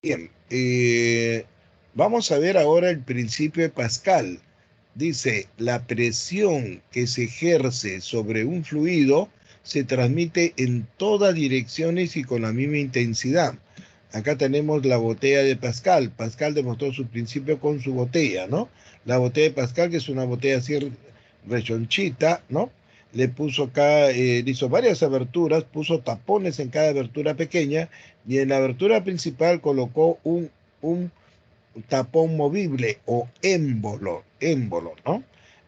Bien, vamos a ver ahora el principio de Pascal. Dice, la presión que se ejerce sobre un fluido se transmite en todas direcciones y con la misma intensidad. Acá tenemos la botella de Pascal. Pascal demostró su principio con su botella, ¿no? La botella de Pascal, que es una botella así rechonchita, ¿no? Le puso acá, le hizo varias aberturas, puso tapones en cada abertura pequeña y en la abertura principal colocó un tapón movible o émbolo, ¿no?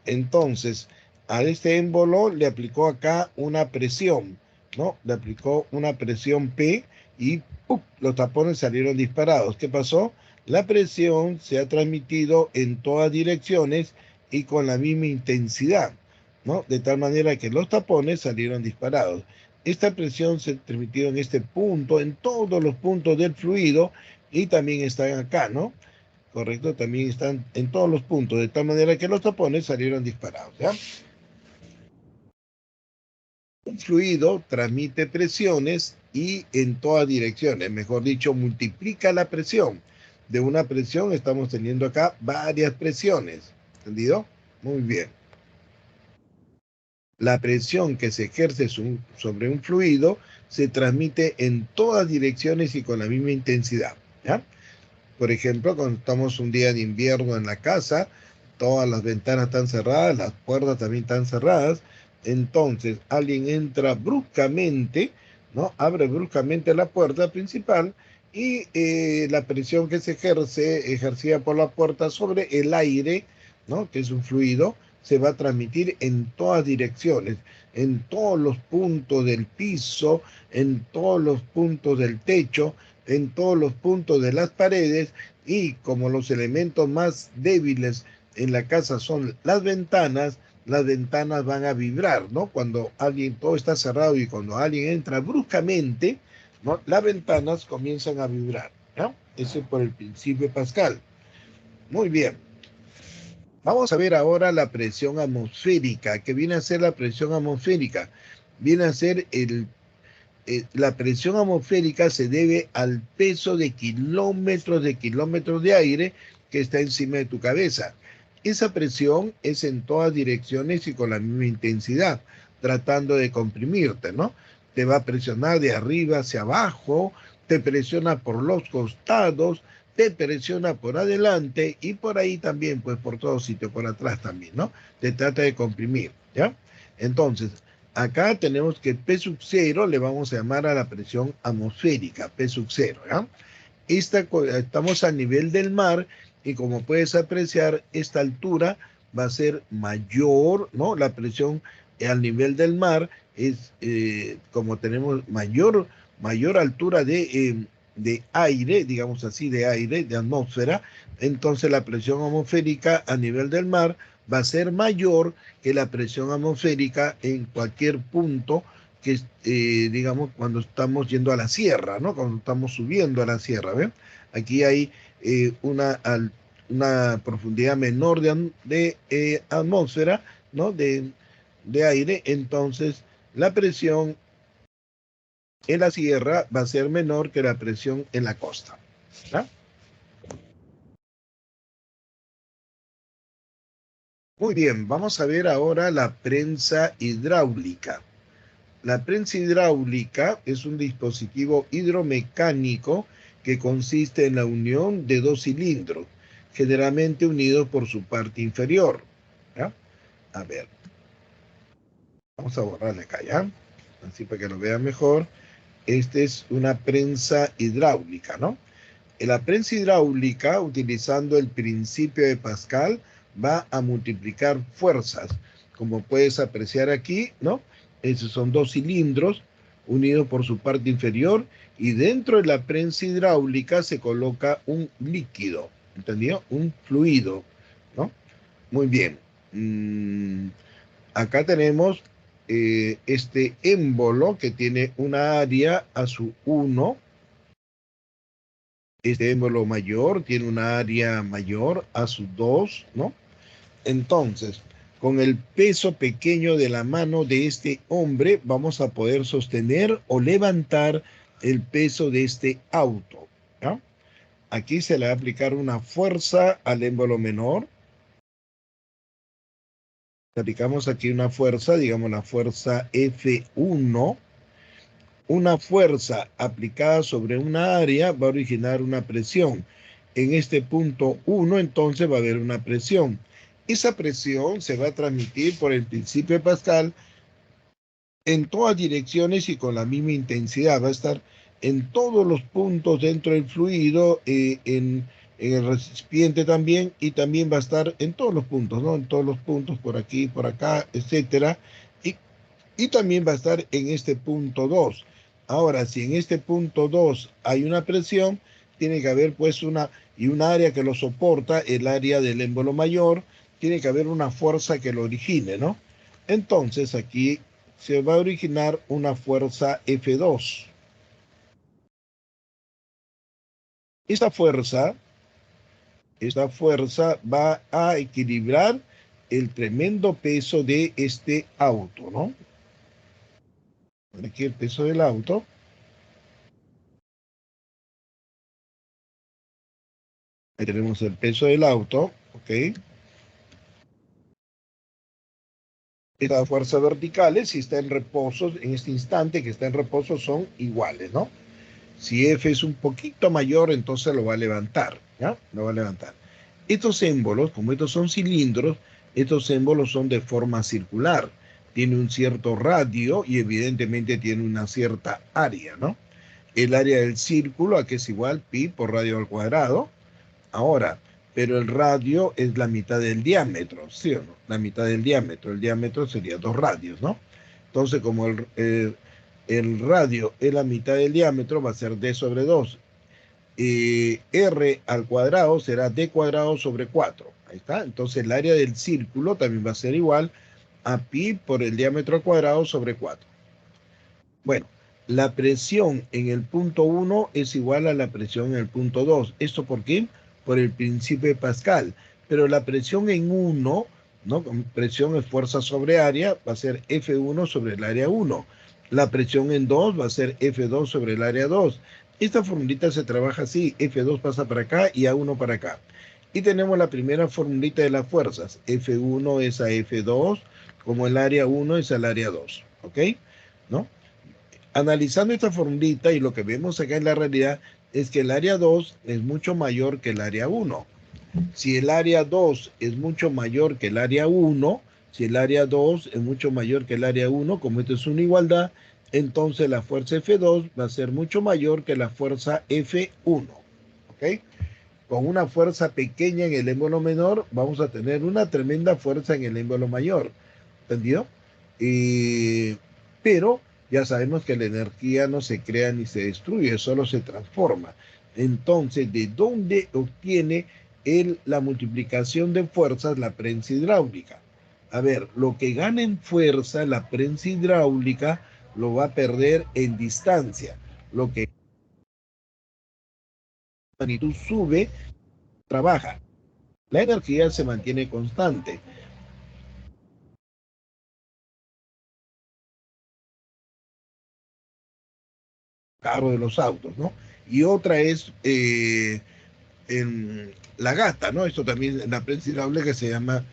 Entonces, a este émbolo le aplicó acá una presión, ¿no? Le aplicó una presión P y ¡pum! Los tapones salieron disparados. ¿Qué pasó? La presión se ha transmitido en todas direcciones y con la misma intensidad, ¿no? De tal manera que los tapones salieron disparados. Esta presión se transmitió en este punto, en todos los puntos del fluido y también están acá, ¿no? Correcto, también están en todos los puntos, de tal manera que los tapones salieron disparados, ¿ya? Un fluido transmite presiones y en todas direcciones, mejor dicho, multiplica la presión. De una presión estamos teniendo acá varias presiones, ¿entendido? Muy bien. La presión que se ejerce sobre un fluido se transmite en todas direcciones y con la misma intensidad, ¿ya? Por ejemplo, cuando estamos un día de invierno en la casa, todas las ventanas están cerradas, las puertas también están cerradas, entonces alguien entra bruscamente, ¿no? Abre bruscamente la puerta principal y la presión que se ejercida por la puerta sobre el aire, ¿no? Que es un fluido, se va a transmitir en todas direcciones, en todos los puntos del piso, en todos los puntos del techo, en todos los puntos de las paredes y como los elementos más débiles en la casa son las ventanas van a vibrar, ¿no? Cuando alguien, todo está cerrado y cuando alguien entra bruscamente, ¿no? Las ventanas comienzan a vibrar, ¿no? Ese es por el principio de Pascal. Muy bien. Vamos a ver ahora la presión atmosférica. ¿Qué viene a ser la presión atmosférica? Viene a ser la presión atmosférica se debe al peso de kilómetros de aire que está encima de tu cabeza. Esa presión es en todas direcciones y con la misma intensidad, tratando de comprimirte, ¿no? Te va a presionar de arriba hacia abajo, te presiona por los costados, te presiona por adelante y por ahí también, pues por todos sitios, por atrás también, ¿no? Te trata de comprimir, ¿ya? Entonces, acá tenemos que P sub 0 le vamos a llamar a la presión atmosférica, P sub 0, ¿ya? Estamos a nivel del mar y como puedes apreciar, esta altura va a ser mayor, ¿no? La presión al nivel del mar es, como tenemos mayor altura de aire, digamos así, de aire, de atmósfera, entonces la presión atmosférica a nivel del mar va a ser mayor que la presión atmosférica en cualquier punto que digamos, cuando estamos yendo a la sierra, ¿no? Cuando estamos subiendo a la sierra, ¿ven? Aquí hay una profundidad menor de atmósfera, ¿no? De aire, entonces la presión en la sierra va a ser menor que la presión en la costa, ¿no? Muy bien, vamos a ver ahora la prensa hidráulica. La prensa hidráulica es un dispositivo hidromecánico que consiste en la unión de dos cilindros, generalmente unidos por su parte inferior. ¿Ya? A ver, vamos a borrarle acá, ¿ya? Así para que lo vean mejor. Esta es una prensa hidráulica, ¿no? La prensa hidráulica, utilizando el principio de Pascal, va a multiplicar fuerzas. Como puedes apreciar aquí, ¿no? Esos son dos cilindros unidos por su parte inferior y dentro de la prensa hidráulica se coloca un líquido, ¿entendido? Un fluido, ¿no? Muy bien. Acá tenemos este émbolo que tiene una área a su 1. Este émbolo mayor tiene una área mayor a su 2, ¿no? Entonces, con el peso pequeño de la mano de este hombre, vamos a poder sostener o levantar el peso de este auto, ¿no? Aquí se le va a aplicar una fuerza al émbolo menor. Aplicamos aquí una fuerza, digamos la fuerza F1. Una fuerza aplicada sobre una área va a originar una presión. En este punto 1, entonces va a haber una presión. Esa presión se va a transmitir por el principio de Pascal en todas direcciones y con la misma intensidad. Va a estar en todos los puntos dentro del fluido, en el recipiente también, y también va a estar en todos los puntos, ¿no? En todos los puntos, por aquí, por acá, etcétera. Y también va a estar en este punto 2. Ahora, si en este punto 2 hay una presión, tiene que haber pues y un área que lo soporta, el área del émbolo mayor, tiene que haber una fuerza que lo origine, ¿no? Entonces aquí se va a originar una fuerza F2. Esta fuerza, esta fuerza va a equilibrar el tremendo peso de este auto, ¿no? Aquí el peso del auto. Ahí tenemos el peso del auto, ¿ok? Las fuerzas verticales, si está en reposo, en este instante que está en reposo, son iguales, ¿no? Si F es un poquito mayor, entonces lo va a levantar, ¿ya? Lo va a levantar. Estos émbolos, como estos son cilindros, estos émbolos son de forma circular. Tiene un cierto radio y evidentemente tiene una cierta área, ¿no? El área del círculo, aquí es igual pi por radio al cuadrado. Ahora, pero el radio es la mitad del diámetro, ¿sí o no? La mitad del diámetro. El diámetro sería 2 radios, ¿no? Entonces, como el radio es la mitad del diámetro, va a ser d sobre 2. R al cuadrado será d cuadrado sobre 4. Ahí está. Entonces, el área del círculo también va a ser igual a pi por el diámetro al cuadrado sobre 4. Bueno, la presión en el punto 1 es igual a la presión en el punto 2. ¿Esto por qué? Por el principio de Pascal. Pero la presión en 1, ¿no? Presión es fuerza sobre área, va a ser F1 sobre el área 1. La presión en 2 va a ser F2 sobre el área 2. Esta formulita se trabaja así, F2 pasa para acá y A1 para acá. Y tenemos la primera formulita de las fuerzas, F1 es a F2, como el área 1 es al área 2, ¿ok? ¿No? Analizando esta formulita y lo que vemos acá en la realidad es que el área 2 es mucho mayor que el área 1. Si el área 2 es mucho mayor que el área 1, si el área 2 es mucho mayor que el área 1, como esto es una igualdad, entonces la fuerza F2 va a ser mucho mayor que la fuerza F1. ¿Ok? Con una fuerza pequeña en el émbolo menor, vamos a tener una tremenda fuerza en el émbolo mayor. ¿Entendido? Pero ya sabemos que la energía no se crea ni se destruye, solo se transforma. Entonces, ¿de dónde obtiene la multiplicación de fuerzas la prensa hidráulica? A ver, lo que gana en fuerza la prensa hidráulica lo va a perder en distancia. Lo que la magnitud sube, trabaja. La energía se mantiene constante. Carro de los autos, ¿no? Y otra es en la gata, ¿no? Esto también es la prensa hidráulica que se llama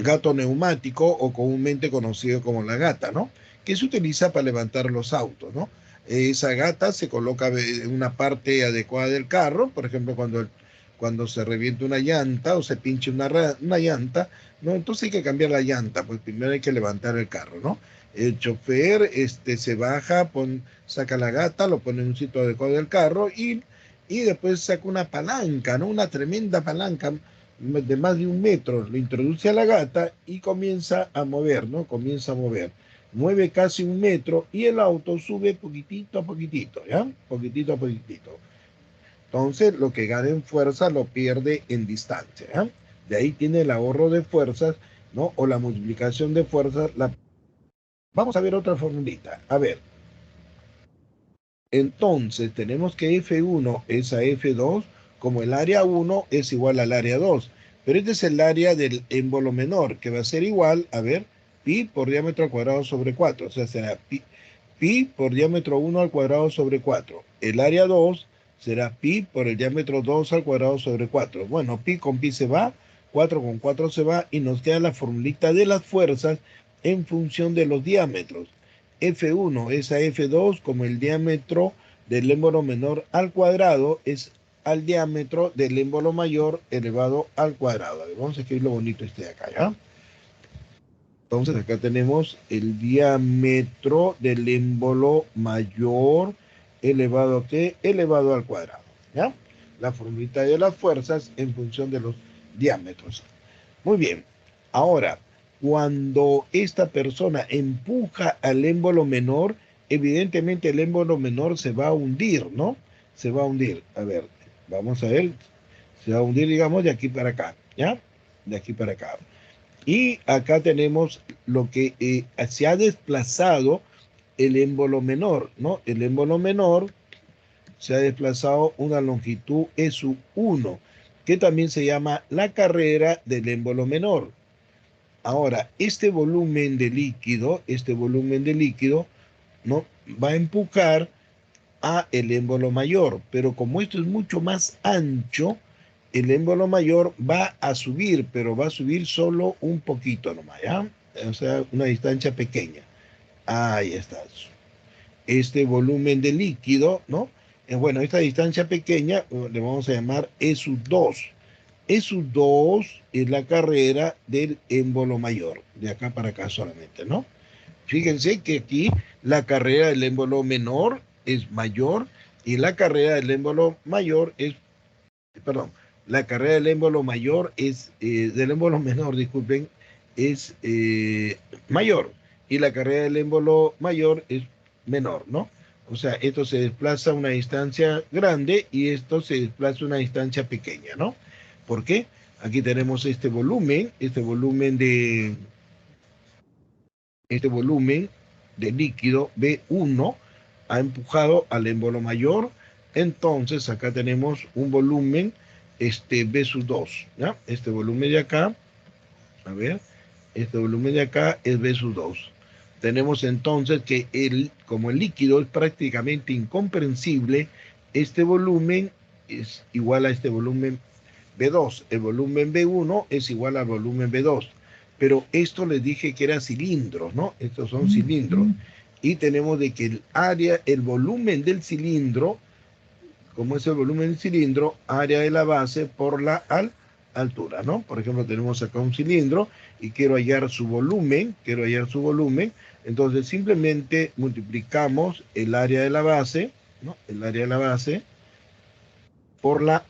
gato neumático o comúnmente conocido como la gata, ¿no? Que se utiliza para levantar los autos, ¿no? Esa gata se coloca en una parte adecuada del carro, por ejemplo, cuando se revienta una llanta o se pinche una llanta, ¿no? Entonces hay que cambiar la llanta, pues primero hay que levantar el carro, ¿no? El chofer se baja, saca la gata, lo pone en un sitio adecuado del carro y después saca una palanca, ¿no? Una tremenda palanca de más de 1 metro, lo introduce a la gata y comienza a mover, ¿no? Comienza a mover. Mueve casi 1 metro y el auto sube poquitito a poquitito, ¿ya? Poquitito a poquitito. Entonces, lo que gana en fuerza lo pierde en distancia, ¿ya? De ahí tiene el ahorro de fuerzas, ¿no? O la multiplicación de fuerzas. Vamos a ver otra formulita. A ver, entonces tenemos que F1 es a F2 como el área 1 es igual al área 2. Pero este es el área del émbolo menor, que va a ser igual, a ver, pi por diámetro al cuadrado sobre 4. O sea, será pi por diámetro 1 al cuadrado sobre 4. El área 2 será pi por el diámetro 2 al cuadrado sobre 4. Bueno, pi con pi se va, 4 con 4 se va y nos queda la formulita de las fuerzas en función de los diámetros. F1 es a F2 como el diámetro del émbolo menor al cuadrado es al diámetro del émbolo mayor elevado al cuadrado. A ver, vamos a escribir lo bonito este de acá, ¿ya? Entonces acá tenemos el diámetro del émbolo mayor elevado a ¿qué? Elevado al cuadrado, ¿ya? La formulita de las fuerzas en función de los diámetros. Muy bien. Ahora, cuando esta persona empuja al émbolo menor, evidentemente el émbolo menor se va a hundir, ¿no? Se va a hundir. A ver, vamos a ver. Se va a hundir, digamos, de aquí para acá, ¿ya? De aquí para acá. Y acá tenemos lo que se ha desplazado el émbolo menor, ¿no? El émbolo menor se ha desplazado una longitud S1, que también se llama la carrera del émbolo menor. Ahora, este volumen de líquido, ¿no? Va a empujar a el émbolo mayor, pero como esto es mucho más ancho, el émbolo mayor va a subir, pero va a subir solo un poquito nomás, ¿ya? O sea, una distancia pequeña. Ahí está. Este volumen de líquido, ¿no? Bueno, esta distancia pequeña le vamos a llamar ESU2. ESU2 es la carrera del émbolo mayor, de acá para acá solamente, ¿no? Fíjense que aquí la carrera del émbolo menor es mayor y la carrera del émbolo mayor es, perdón, la carrera del émbolo mayor es, del émbolo menor, disculpen, es mayor y la carrera del émbolo mayor es menor, ¿no? O sea, esto se desplaza a una distancia grande y esto se desplaza a una distancia pequeña, ¿no? ¿Por qué? Aquí tenemos este volumen de líquido B1 ha empujado al émbolo mayor, entonces acá tenemos un volumen B sub 2, ¿ya? Este volumen de acá, a ver, este volumen de acá es B sub 2. Tenemos entonces que como el líquido es prácticamente incomprensible, este volumen es igual a este volumen B2. El volumen B1 es igual al volumen B2. Pero esto les dije que era cilindros, ¿no? Estos son cilindros. Y tenemos de que el volumen del cilindro, como es el volumen del cilindro, área de la base por la altura, ¿no? Por ejemplo, tenemos acá un cilindro y quiero hallar su volumen, entonces simplemente multiplicamos el área de la base, ¿no? El área de la base por la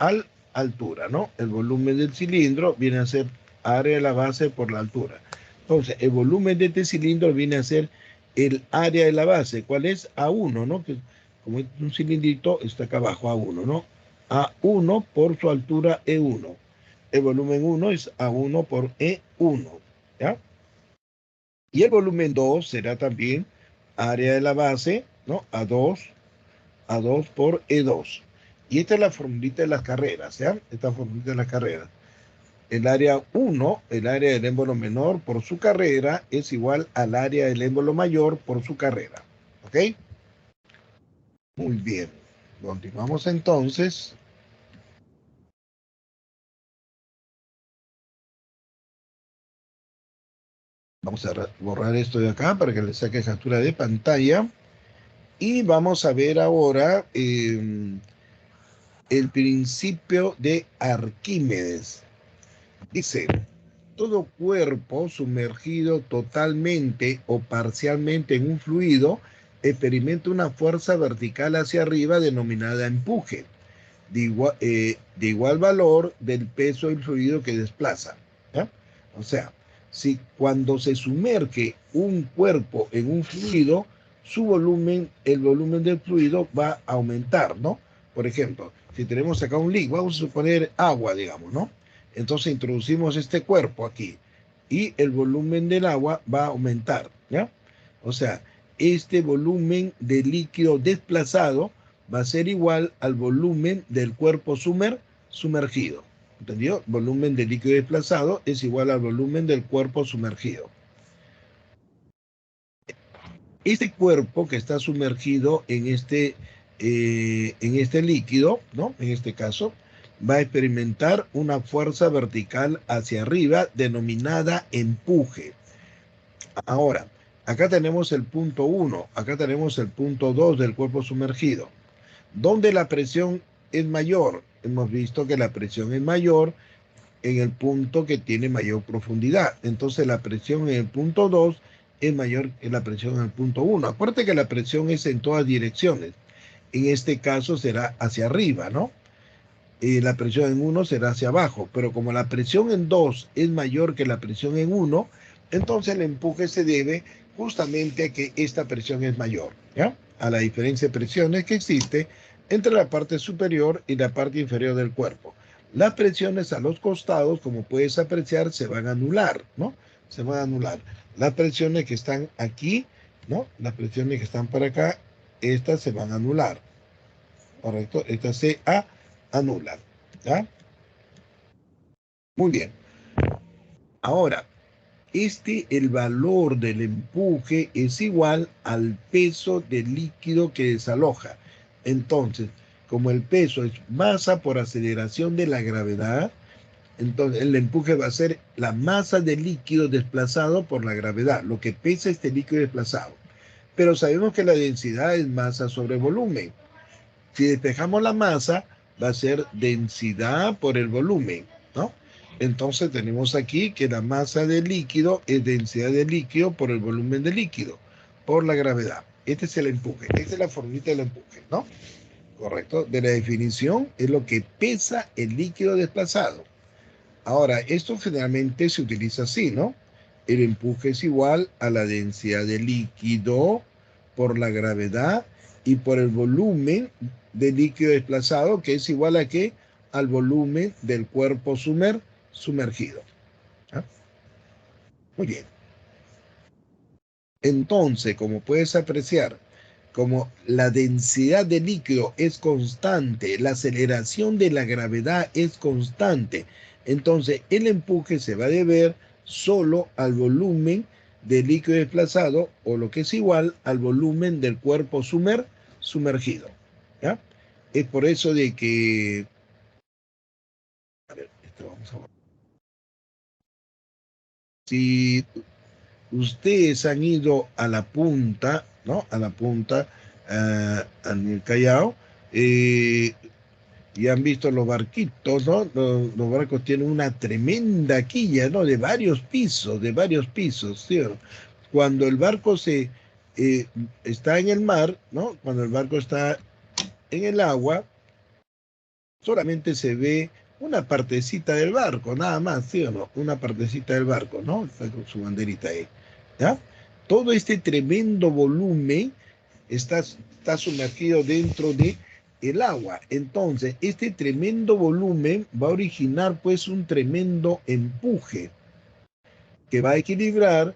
altura, ¿no? El volumen del cilindro viene a ser área de la base por la altura. Entonces, el volumen de este cilindro viene a ser el área de la base. ¿Cuál es? A1, ¿no? Que como es un cilindrito, está acá abajo, A1, ¿no? A1 por su altura E1. El volumen 1 es A1 por E1, ¿ya? Y el volumen 2 será también área de la base, ¿no? A2 por E2. Y esta es la formulita de las carreras, ¿ya? Esta formulita de las carreras. El área 1, el área del émbolo menor por su carrera, es igual al área del émbolo mayor por su carrera. ¿Ok? Muy bien. Continuamos entonces. Vamos a borrar esto de acá para que le saque captura de pantalla. Y vamos a ver ahora el principio de Arquímedes. Dice, todo cuerpo sumergido totalmente o parcialmente en un fluido experimenta una fuerza vertical hacia arriba denominada empuje, de igual valor del peso del fluido que desplaza, ¿ya? O sea, si cuando se sumerge un cuerpo en un fluido, su volumen, el volumen del fluido va a aumentar, ¿no? Por ejemplo, si tenemos acá un líquido, vamos a suponer agua, digamos, ¿no? Entonces introducimos este cuerpo aquí y el volumen del agua va a aumentar, ¿ya? O sea, este volumen de líquido desplazado va a ser igual al volumen del cuerpo sumergido. ¿Entendió? Volumen de líquido desplazado es igual al volumen del cuerpo sumergido. Este cuerpo que está sumergido en este en este líquido, ¿no? En este caso, va a experimentar una fuerza vertical hacia arriba denominada empuje. Ahora, acá tenemos el punto 1, acá tenemos el punto 2 del cuerpo sumergido. ¿Dónde la presión es mayor? Hemos visto que la presión es mayor en el punto que tiene mayor profundidad. Entonces la presión en el punto 2 es mayor que la presión en el punto 1. Acuérdate que la presión es en todas direcciones. En este caso será hacia arriba, ¿no? Y la presión en 1 será hacia abajo. Pero como la presión en 2 es mayor que la presión en 1, entonces el empuje se debe justamente a que esta presión es mayor, ¿ya? A la diferencia de presiones que existe entre la parte superior y la parte inferior del cuerpo. Las presiones a los costados, como puedes apreciar, se van a anular, ¿no? Se van a anular. Las presiones que están aquí, ¿no? Las presiones que están para acá, estas se van a anular, ¿correcto? Estas se anulan, ¿ya? Muy bien. Ahora, el valor del empuje es igual al peso del líquido que desaloja. Entonces, como el peso es masa por aceleración de la gravedad, entonces el empuje va a ser la masa del líquido desplazado por la gravedad, lo que pesa este líquido desplazado. Pero sabemos que la densidad es masa sobre volumen. Si despejamos la masa, va a ser densidad por el volumen, ¿no? Entonces tenemos aquí que la masa del líquido es densidad de líquido por el volumen de líquido, por la gravedad. Este es el empuje, esta es la formita del empuje, ¿no? Correcto. De la definición es lo que pesa el líquido desplazado. Ahora, esto generalmente se utiliza así, ¿no? El empuje es igual a la densidad de líquido por la gravedad y por el volumen de líquido desplazado, que es igual a ¿qué? Al volumen del cuerpo sumergido. ¿Ah? Muy bien. Entonces, como puedes apreciar, como la densidad de líquido es constante, la aceleración de la gravedad es constante, entonces el empuje se va a deber solo al volumen del líquido desplazado, o lo que es igual al volumen del cuerpo sumergido. ¿Ya? Es por eso de que... A ver, esto vamos a ver. Si ustedes han ido a la punta, ¿no? A la punta, en el Callao, eh, y han visto los barquitos, ¿no? Los barcos tienen una tremenda quilla, ¿no? De varios pisos, ¿sí? Cuando el barco está en el mar, ¿no? Cuando el barco está en el agua, solamente se ve una partecita del barco, nada más, ¿sí o no? Una partecita del barco, ¿no? Está con su banderita ahí, ¿ya? Todo este tremendo volumen está sumergido dentro de el agua. Entonces, este tremendo volumen va a originar pues un tremendo empuje que va a equilibrar,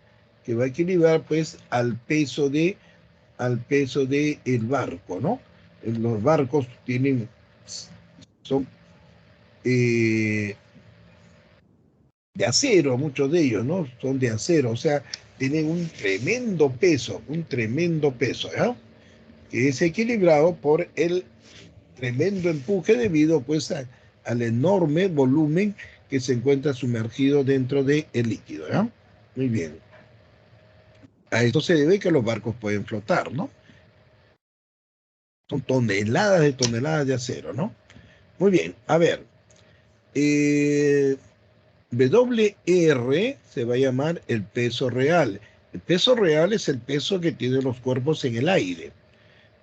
pues al peso de el barco, ¿no? Los barcos son eh, de acero, muchos de ellos, ¿no? Son de acero, o sea, tienen un tremendo peso, ¿ya? Que es equilibrado por el tremendo empuje debido pues al enorme volumen que se encuentra sumergido dentro del líquido, ¿ya? Muy bien. A esto se debe que los barcos pueden flotar, ¿no? Son toneladas de acero, ¿no? Muy bien, a ver. WR se va a llamar el peso real. El peso real es el peso que tienen los cuerpos en el aire.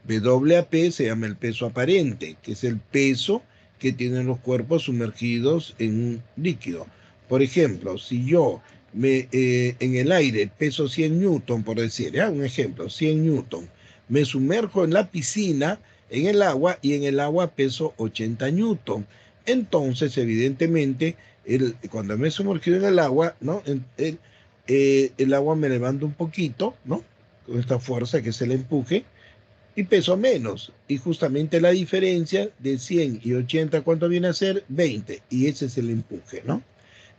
WAP se llama el peso aparente, que es el peso que tienen los cuerpos sumergidos en un líquido. Por ejemplo, si yo en el aire peso 100 newton, por decir, ¿ya? Un ejemplo, 100 newton, me sumerjo en la piscina, en el agua, y en el agua peso 80 newton. Entonces, evidentemente, cuando me he sumergido en el agua, ¿no? El agua me levanta un poquito, ¿no? Con esta fuerza que es el empuje, y peso menos. Y justamente la diferencia de 100 y 80, ¿cuánto viene a ser? 20. Y ese es el empuje, ¿no?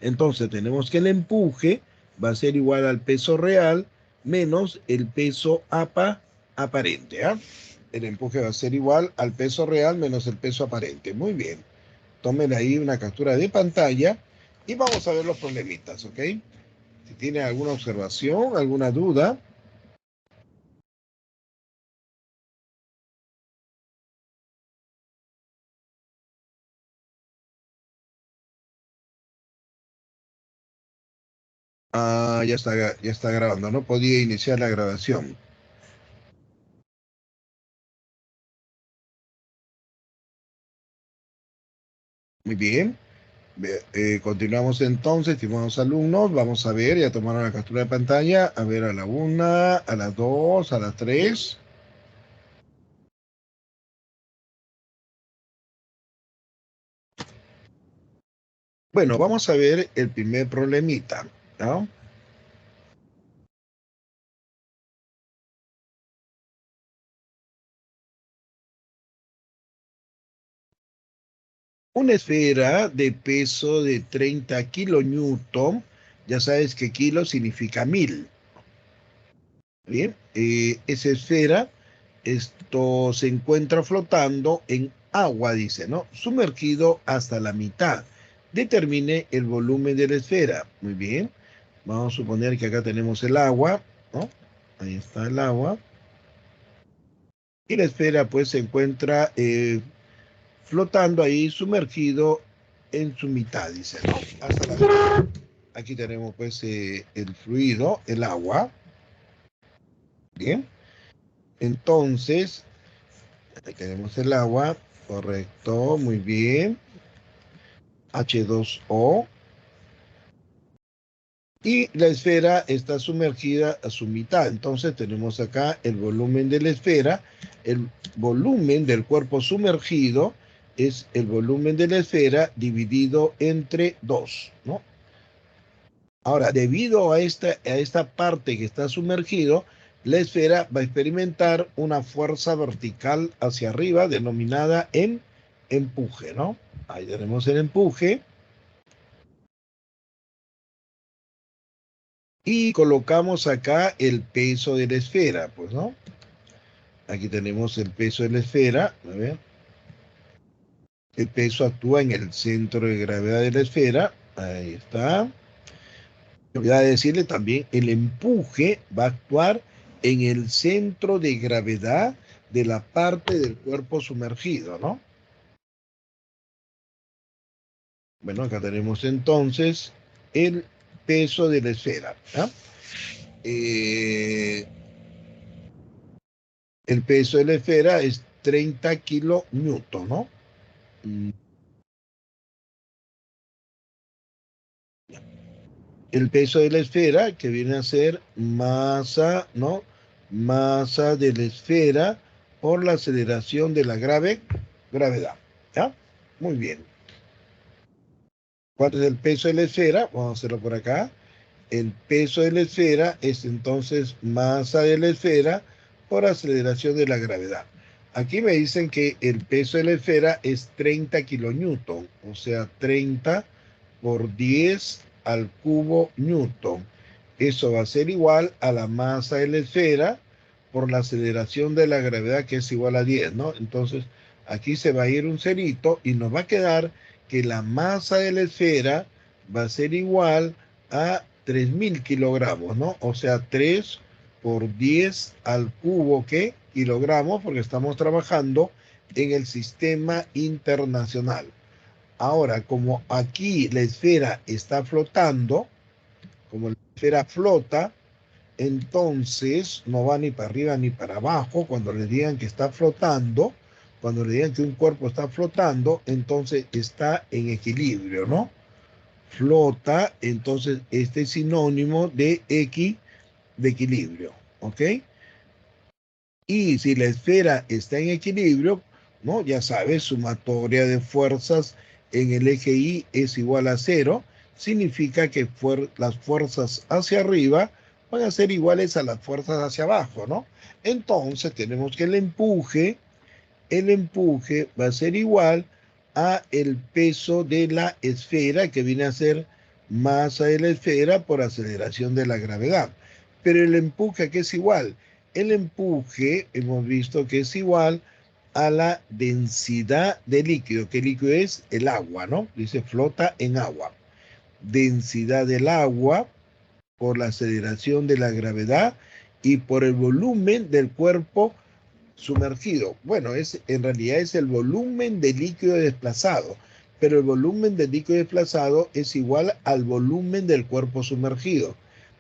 Entonces tenemos que el empuje va a ser igual al peso real menos el peso aparente. ¿Ah? El empuje va a ser igual al peso real menos el peso aparente. Muy bien. Tomen ahí una captura de pantalla y vamos a ver los problemitas, ¿ok? Si tienen alguna observación, alguna duda. Ah, ya está grabando. No podía iniciar la grabación. Muy bien. Continuamos entonces, estimados alumnos. Vamos a ver, ya tomaron la captura de pantalla. A ver, a la 1, a las 2, a las 3. Bueno, vamos a ver el primer problemita, ¿no? Una esfera de peso de 30 kilonewton, ya sabes que kilo significa 1000. Bien, esa esfera, esto se encuentra flotando en agua, dice, ¿no? Sumergido hasta la mitad. Determine el volumen de la esfera. Muy bien. Vamos a suponer que acá tenemos el agua, ¿no? Ahí está el agua. Y la esfera, pues, se encuentra flotando ahí, sumergido en su mitad, dice, ¿no? Hasta la mitad. Aquí tenemos, pues, el fluido, el agua. Bien. Entonces, ahí tenemos el agua, correcto, muy bien. H2O. Y la esfera está sumergida a su mitad. Entonces tenemos acá el volumen de la esfera. El volumen del cuerpo sumergido es el volumen de la esfera dividido entre 2, ¿no? Ahora, debido a esta parte que está sumergido, la esfera va a experimentar una fuerza vertical hacia arriba denominada en empuje, ¿no? Ahí tenemos el empuje. Y colocamos acá el peso de la esfera, pues, ¿no? Aquí tenemos el peso de la esfera. A ver. El peso actúa en el centro de gravedad de la esfera. Ahí está. Voy a decirle también, el empuje va a actuar en el centro de gravedad de la parte del cuerpo sumergido, ¿no? Bueno, acá tenemos entonces el peso de la esfera, ¿no? Eh, el peso de la esfera es 30 kilonewton, ¿no? Mm, El peso de la esfera, que viene a ser masa, ¿no? Masa de la esfera por la aceleración de la gravedad. ¿Ya? Muy bien. ¿Cuál es el peso de la esfera? Vamos a hacerlo por acá. El peso de la esfera es entonces masa de la esfera por aceleración de la gravedad. Aquí me dicen que el peso de la esfera es 30 kilonewton, o sea, 30 por 10 al cubo newton. Eso va a ser igual a la masa de la esfera por la aceleración de la gravedad, que es igual a 10, ¿no? Entonces, aquí se va a ir un cerito y nos va a quedar que la masa de la esfera va a ser igual a 3000 kilogramos, ¿no? O sea, 3 por 10 al cubo, ¿qué? Kilogramos, porque estamos trabajando en el sistema internacional. Ahora, como aquí la esfera está flotando, como la esfera flota, entonces no va ni para arriba ni para abajo. Cuando le digan que está flotando, cuando le digan que un cuerpo está flotando, entonces está en equilibrio, ¿no? Flota, entonces este es sinónimo de de equilibrio, ¿ok? Y si la esfera está en equilibrio, ¿no? Ya sabes, sumatoria de fuerzas en el eje Y es igual a cero, significa que las fuerzas hacia arriba van a ser iguales a las fuerzas hacia abajo, ¿no? Entonces tenemos que el empuje va a ser igual a el peso de la esfera, que viene a ser masa de la esfera por aceleración de la gravedad. Pero el empuje, ¿a qué es igual? el empuje hemos visto que es igual a la densidad de líquido. ¿Qué líquido es? El agua, ¿no? Dice flota en agua. Densidad del agua por la aceleración de la gravedad y por el volumen del cuerpo sumergido. Bueno, en realidad es el volumen de líquido desplazado, pero el volumen de líquido desplazado es igual al volumen del cuerpo sumergido,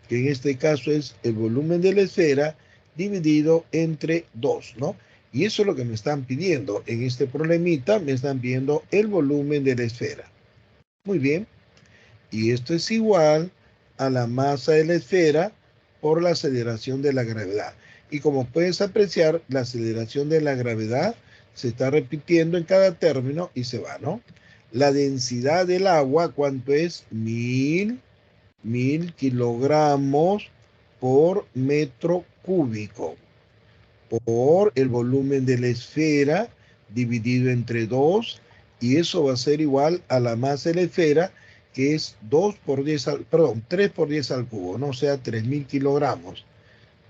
que en este caso es el volumen de la esfera dividido entre 2, ¿no? Y eso es lo que me están pidiendo. En este problemita me están pidiendo el volumen de la esfera. Muy bien. Y esto es igual a la masa de la esfera por la aceleración de la gravedad. Y como puedes apreciar, la aceleración de la gravedad se está repitiendo en cada término y se va, ¿no? La densidad del agua, ¿cuánto es? 1000 kilogramos por metro cúbico por el volumen de la esfera dividido entre 2, y eso va a ser igual a la masa de la esfera, que es 3 por 10 al cubo, ¿no? O sea, 3000 kilogramos.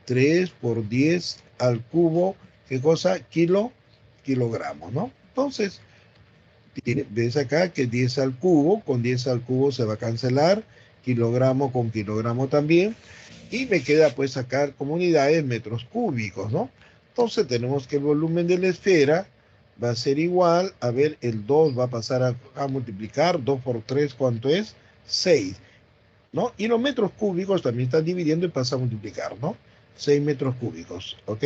3 por 10 al cubo, ¿qué cosa? Kilogramos, ¿no? Entonces, ves acá que 10 al cubo, con 10 al cubo se va a cancelar, kilogramo con kilogramo también, y me queda pues sacar como unidades metros cúbicos, ¿no? Entonces tenemos que el volumen de la esfera va a ser igual, a ver, el 2 va a pasar a multiplicar, 2 por 3, ¿cuánto es? 6, ¿no? Y los metros cúbicos también están dividiendo y pasa a multiplicar, ¿no? 6 metros cúbicos, ¿ok?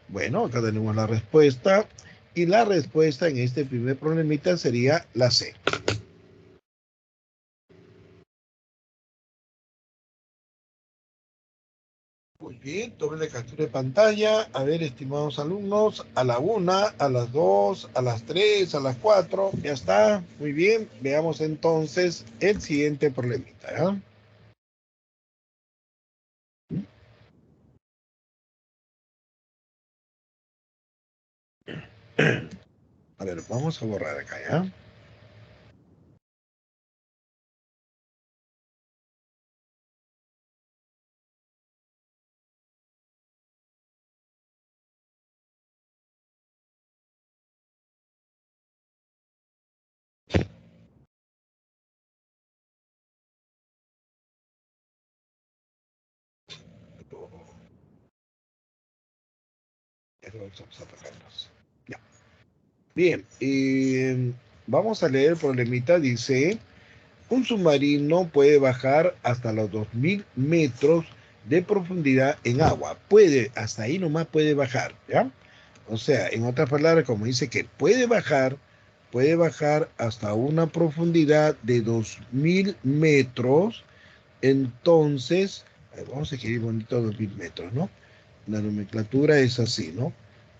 Bueno, acá tenemos la respuesta, y la respuesta en este primer problemita sería la C. Muy bien, doble captura de pantalla. A ver, estimados alumnos, a la 1, a las 2, a las 3, a las 4, ya está. Muy bien, veamos entonces el siguiente problemita, ¿ya? A ver, vamos a borrar acá, ¿ya? Vamos a tocarlos. Ya. Bien, vamos a leer el problemita. Dice, un submarino puede bajar hasta los 2000 metros de profundidad en agua. Puede, hasta ahí nomás puede bajar, ¿ya? O sea, en otras palabras, como dice que puede bajar hasta una profundidad de 2000 metros. Entonces, vamos a escribir bonito 2000 metros, ¿no? La nomenclatura es así, ¿no?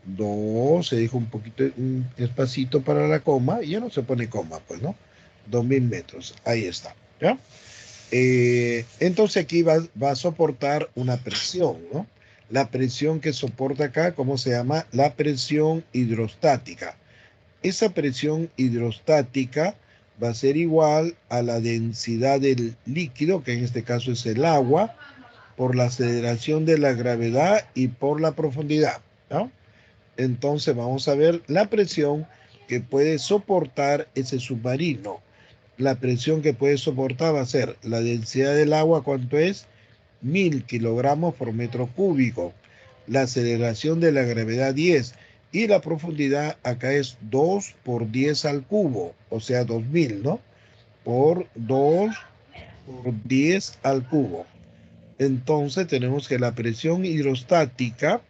2, se deja un poquito, un espacito para la coma, y ya no se pone coma, pues, ¿no? 2000 metros, ahí está, ¿ya? Entonces aquí va a soportar una presión, ¿no? La presión que soporta acá, ¿cómo se llama? La presión hidrostática. Esa presión hidrostática va a ser igual a la densidad del líquido, que en este caso es el agua, por la aceleración de la gravedad y por la profundidad, ¿no? Entonces vamos a ver la presión que puede soportar ese submarino. La presión que puede soportar va a ser la densidad del agua, ¿cuánto es? 1000 kilogramos por metro cúbico. La aceleración de la gravedad 10. Y la profundidad acá es 2 por 10 al cubo, o sea 2000, ¿no? Por 2 por 10 al cubo. Entonces tenemos que la presión hidrostática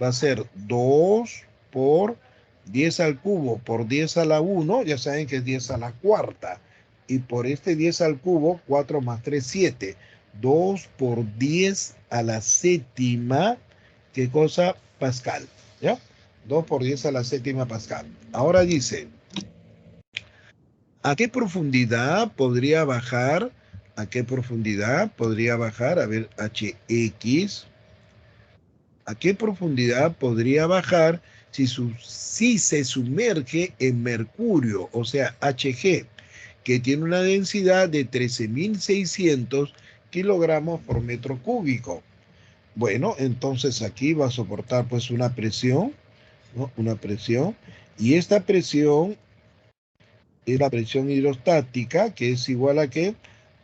va a ser 2 por 10 al cubo por 10 a la 1, ya saben que es 10 a la cuarta. Y por este 10 al cubo, 4 más 3, 7. 2 por 10 a la séptima, ¿qué cosa? Pascal, ¿ya? 2 por 10 a la séptima Pascal. Ahora dice, ¿a qué profundidad podría bajar? ¿A qué profundidad podría bajar? A ver, HX. ¿A qué profundidad podría bajar si se sumerge en mercurio, o sea, Hg, que tiene una densidad de 13.600 kilogramos por metro cúbico? Bueno, entonces aquí va a soportar pues una presión, ¿no? Una presión. Y esta presión es la presión hidrostática, que es igual a ¿qué?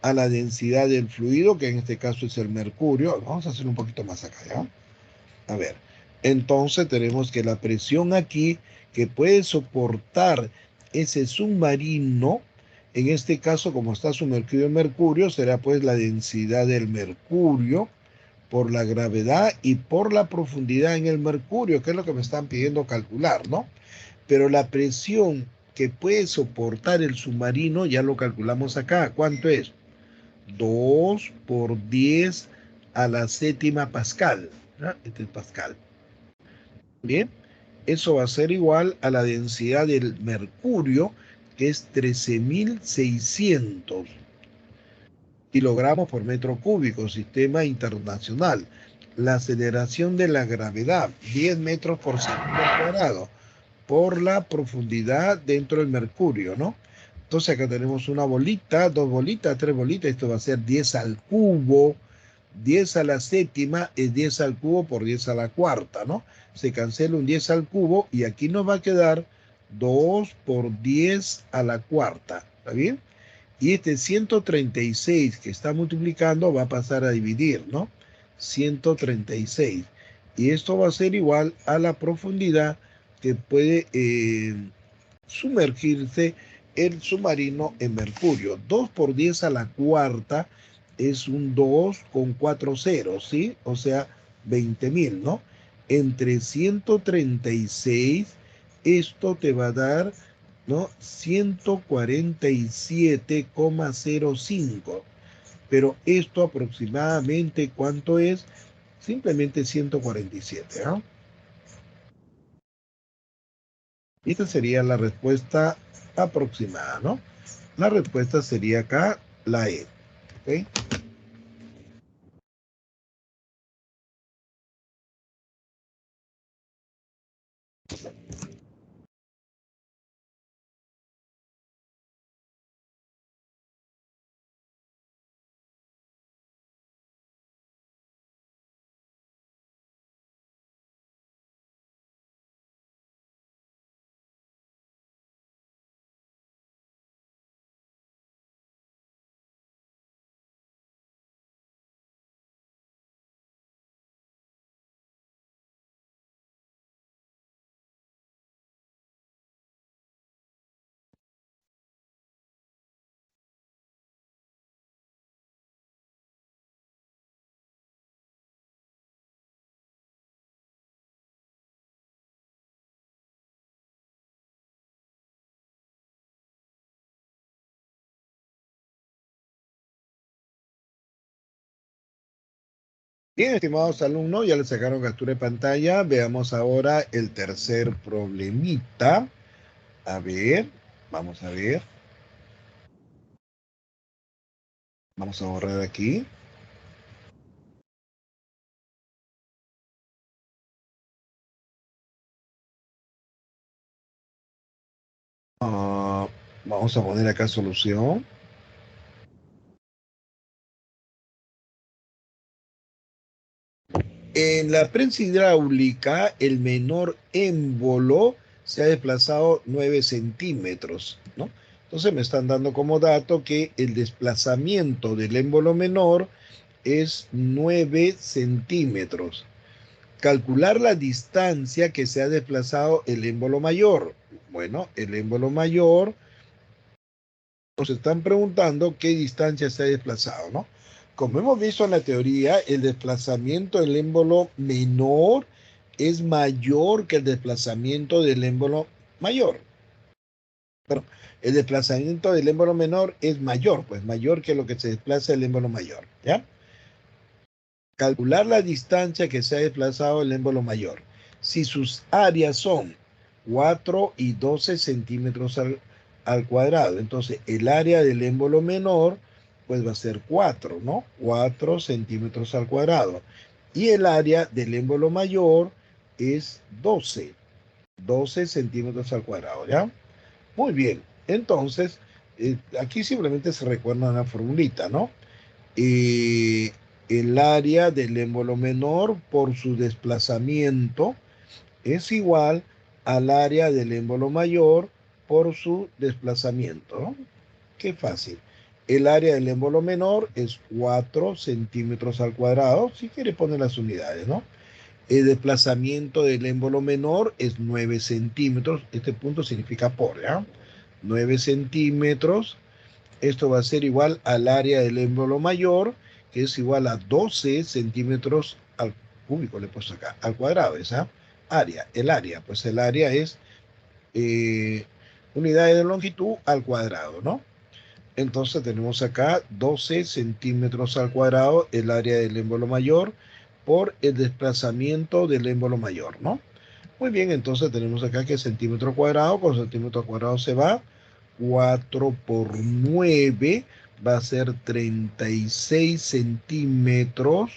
A la densidad del fluido, que en este caso es el mercurio. Vamos a hacer un poquito más acá, ¿ya? A ver, entonces tenemos que la presión aquí que puede soportar ese submarino, en este caso como está sumergido en mercurio, será pues la densidad del mercurio por la gravedad y por la profundidad en el mercurio, que es lo que me están pidiendo calcular, ¿no? Pero la presión que puede soportar el submarino ya lo calculamos acá. ¿Cuánto es? 2 por 10 a la séptima pascal, ¿no? Este es pascal. Bien, eso va a ser igual a la densidad del mercurio, que es 13.600 kilogramos por metro cúbico, sistema internacional. La aceleración de la gravedad, 10 metros por segundo cuadrado, por la profundidad dentro del mercurio, ¿no? Entonces acá tenemos una bolita, dos bolitas, tres bolitas, esto va a ser 10 al cubo, 10 a la séptima es 10 al cubo por 10 a la cuarta, ¿no? Se cancela un 10 al cubo y aquí nos va a quedar 2 por 10 a la cuarta, ¿está bien? Y este 136 que está multiplicando va a pasar a dividir, ¿no? 136. Y esto va a ser igual a la profundidad que puede sumergirse el submarino en mercurio. 2 por 10 a la cuarta es un 2 con 4 ceros, ¿sí? O sea, 20.000, ¿no? Entre 136, esto te va a dar, ¿no? 147,05. Pero esto aproximadamente, ¿cuánto es? Simplemente 147, ¿no? Esta sería la respuesta aproximada, ¿no? La respuesta sería acá la E. ¿Ok? Bien, estimados alumnos, ya les sacaron captura de pantalla. Veamos ahora el tercer problemita. A ver, vamos a ver. Vamos a borrar aquí. Ah, vamos a poner acá solución. En la prensa hidráulica, el menor émbolo se ha desplazado 9 centímetros, ¿no? Entonces me están dando como dato que el desplazamiento del émbolo menor es 9 centímetros. Calcular la distancia que se ha desplazado el émbolo mayor. Bueno, el émbolo mayor, nos están preguntando qué distancia se ha desplazado, ¿no? Como hemos visto en la teoría, el desplazamiento del émbolo menor es mayor que el desplazamiento del émbolo mayor. Pero el desplazamiento del émbolo menor es mayor, pues mayor que lo que se desplaza el émbolo mayor, ¿ya? Calcular la distancia que se ha desplazado el émbolo mayor. Si sus áreas son 4 y 12 centímetros al cuadrado, entonces el área del émbolo menor pues va a ser 4, ¿no? 4 centímetros al cuadrado. Y el área del émbolo mayor es 12 centímetros al cuadrado, ¿ya? Muy bien, entonces aquí simplemente se recuerda una formulita, ¿no? Eh, el área del émbolo menor por su desplazamiento es igual al área del émbolo mayor por su desplazamiento, ¿no? Qué fácil. El área del émbolo menor es 4 centímetros al cuadrado, si quiere poner las unidades, ¿no? El desplazamiento del émbolo menor es 9 centímetros, este punto significa por, ¿ya? 9 centímetros, esto va a ser igual al área del émbolo mayor, que es igual a 12 centímetros al cúbico, le he puesto acá, al cuadrado, esa área, pues el área es unidades de longitud al cuadrado, ¿no? Entonces tenemos acá 12 centímetros al cuadrado el área del émbolo mayor por el desplazamiento del émbolo mayor, ¿no? Muy bien, entonces tenemos acá que centímetro cuadrado con centímetro cuadrado se va. 4 por 9 va a ser 36 centímetros.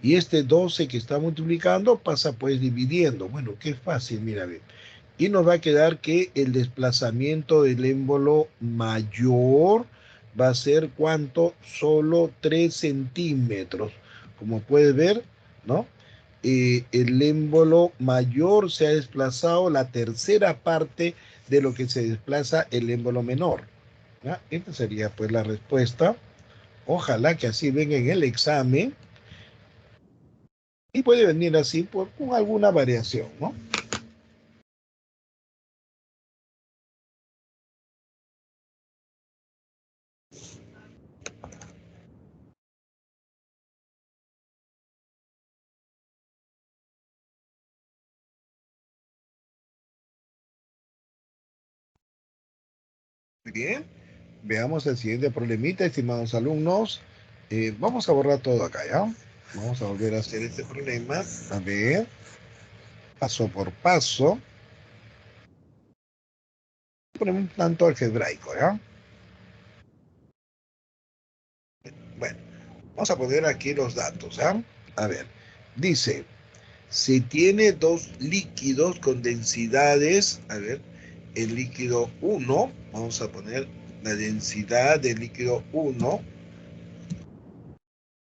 Y este 12 que está multiplicando pasa pues dividiendo. Bueno, qué fácil, mira bien. Y nos va a quedar que el desplazamiento del émbolo mayor va a ser ¿cuánto? Solo 3 centímetros. Como puedes ver, ¿no? El émbolo mayor se ha desplazado la tercera parte de lo que se desplaza el émbolo menor. ¿Ya? Esta sería pues la respuesta. Ojalá que así venga en el examen. Y puede venir así con alguna variación, ¿no? Muy bien. Veamos el siguiente problemita, estimados alumnos. Vamos a borrar todo acá, ¿ya? Vamos a volver a hacer este problema. A ver, paso por paso. Ponemos un tanto algebraico, ¿ya? Bueno, vamos a poner aquí los datos, ¿ya? A ver, dice, si tiene dos líquidos con densidades, a ver, el líquido 1, vamos a poner la densidad del líquido 1.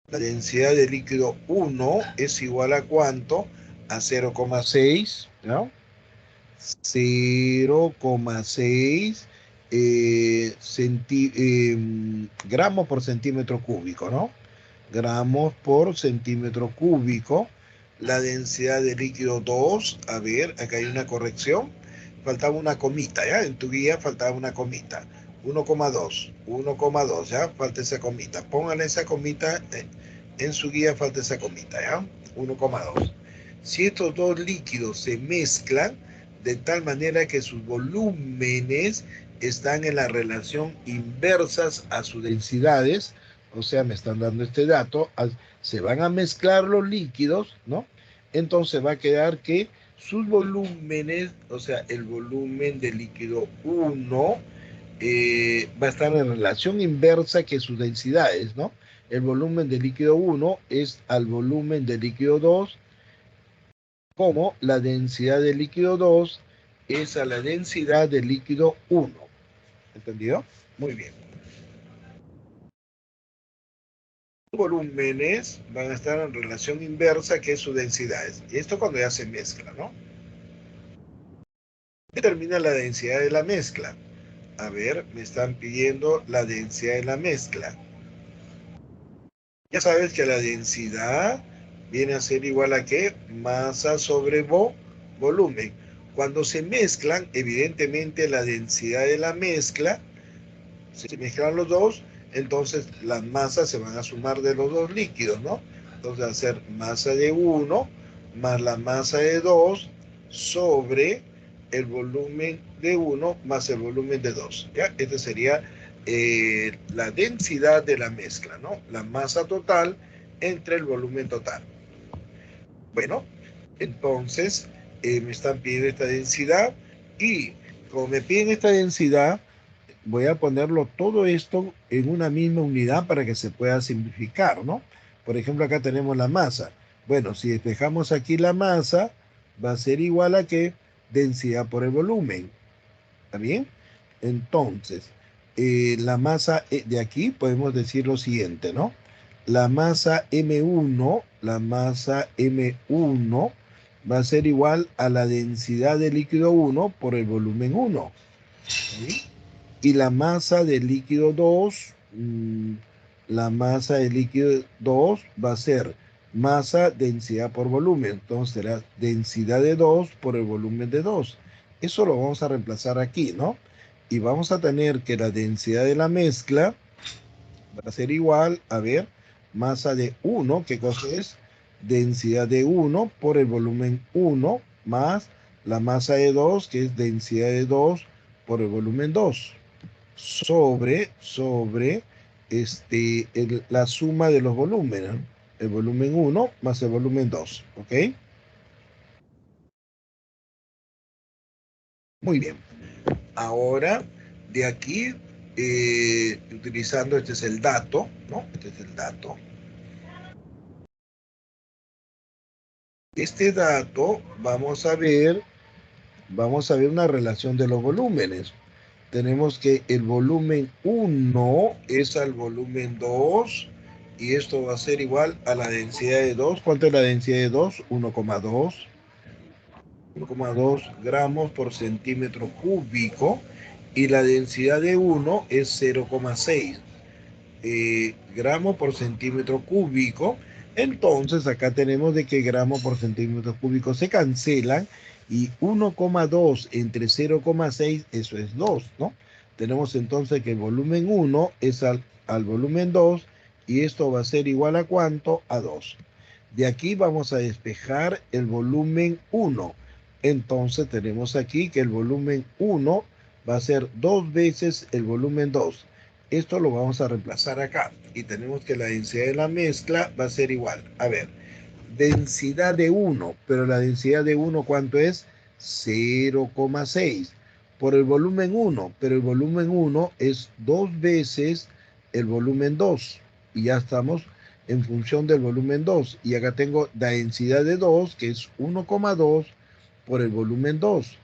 La densidad del líquido 1 es igual a ¿cuánto? A 0,6, ¿no? 0,6 gramos por centímetro cúbico, ¿no? Gramos por centímetro cúbico. La densidad del líquido 2, a ver, acá hay una corrección. Faltaba una comita, ¿ya? En tu guía faltaba una comita. 1,2, 1,2, ¿ya? Falta esa comita. Póngale esa comita, en su guía falta esa comita, ¿ya? 1,2. Si estos dos líquidos se mezclan de tal manera que sus volúmenes están en la relación inversas a sus densidades, o sea, me están dando este dato, se van a mezclar los líquidos, ¿no? Entonces va a quedar que sus volúmenes, o sea, el volumen del líquido 1 va a estar en relación inversa que sus densidades, ¿no? El volumen del líquido 1 es al volumen del líquido 2, como la densidad del líquido 2 es a la densidad del líquido 1. ¿Entendido? Muy bien. Los volúmenes van a estar en relación inversa que es sus densidades. Y esto cuando ya se mezcla, ¿no? Determina la densidad de la mezcla. A ver, me están pidiendo la densidad de la mezcla. Ya sabes que la densidad viene a ser igual a ¿qué? Masa sobre volumen. Cuando se mezclan, evidentemente la densidad de la mezcla, si se mezclan los dos, entonces las masas se van a sumar de los dos líquidos, ¿no? Entonces va a ser masa de 1 más la masa de 2 sobre el volumen de 1 más el volumen de 2. ¿Ya? Esta sería la densidad de la mezcla, ¿no? La masa total entre el volumen total. Bueno, entonces me están pidiendo esta densidad y como me piden esta densidad, voy a ponerlo todo esto en una misma unidad para que se pueda simplificar, ¿no? Por ejemplo, acá tenemos la masa. Bueno, si despejamos aquí la masa, va a ser igual a ¿qué? Densidad por el volumen. ¿Está bien? Entonces, la masa de aquí podemos decir lo siguiente, ¿no? la masa M1, va a ser igual a la densidad de líquido 1 por el volumen 1. ¿Sí? Y la masa del líquido 2, la masa del líquido 2 va a ser masa, densidad por volumen. Entonces será densidad de 2 por el volumen de 2. Eso lo vamos a reemplazar aquí, ¿no? Y vamos a tener que la densidad de la mezcla va a ser igual, a ver, masa de 1, ¿qué cosa es? Densidad de 1 por el volumen 1 más la masa de 2, que es densidad de 2 por el volumen 2, sobre la suma de los volúmenes, ¿no? El volumen 1 más el volumen 2, ¿ok? Muy bien. Ahora, de aquí, utilizando, este es el dato, ¿no? Este es el dato. Este dato, vamos a ver una relación de los volúmenes. Tenemos que el volumen 1 es al volumen 2 y esto va a ser igual a la densidad de 2. ¿Cuánto es la densidad de 2? 1,2. 1,2 gramos por centímetro cúbico y la densidad de 1 es 0,6 gramos por centímetro cúbico. Entonces acá tenemos de que gramos por centímetro cúbico se cancelan y 1,2 entre 0,6, eso es 2, ¿no? Tenemos entonces que el volumen 1 es al volumen 2 y esto va a ser igual a ¿cuánto? A 2. De aquí vamos a despejar el volumen 1. Entonces tenemos aquí que el volumen 1 va a ser 2 veces el volumen 2. Esto lo vamos a reemplazar acá. Y tenemos que la densidad de la mezcla va a ser igual. A ver, densidad de 1, pero la densidad de 1, ¿cuánto es? 0,6 por el volumen 1, pero el volumen 1 es 2 veces el volumen 2. Y ya estamos en función del volumen 2. Y acá tengo la densidad de 2, que es 1,2 por el volumen 2,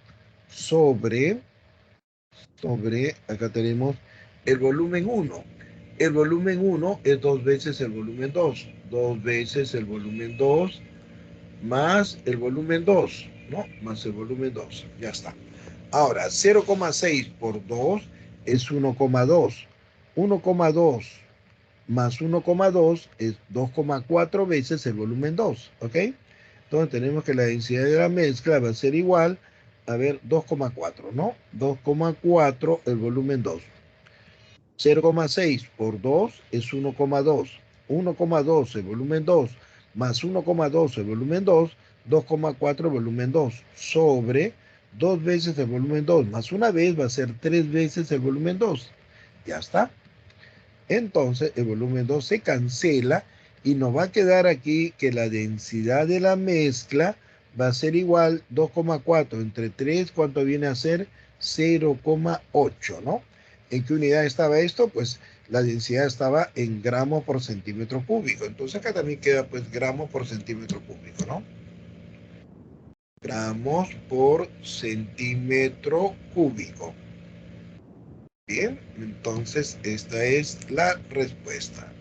acá tenemos el volumen 1. El volumen 1 es 2 veces el volumen 2. 2 veces el volumen 2 más el volumen 2, ¿no? Más el volumen 2. Ya está. Ahora, 0,6 por 2 es 1,2. 1,2 más 1,2 es 2,4 veces el volumen 2, ¿ok? Entonces tenemos que la densidad de la mezcla va a ser igual, a ver, 2,4, ¿no? 2,4 el volumen 2. 0,6 por 2 es 1,2. 1,2 el volumen 2 más 1,2 el volumen 2, 2,4 el volumen 2 sobre 2 veces el volumen 2 más una vez va a ser 3 veces el volumen 2. Ya está. Entonces el volumen 2 se cancela y nos va a quedar aquí que la densidad de la mezcla va a ser igual 2,4 entre 3, ¿cuánto viene a ser? 0,8, ¿no? ¿En qué unidad estaba esto? Pues la densidad estaba en gramos por centímetro cúbico. Entonces acá también queda pues gramos por centímetro cúbico, ¿no? Gramos por centímetro cúbico. Bien, entonces esta es la respuesta.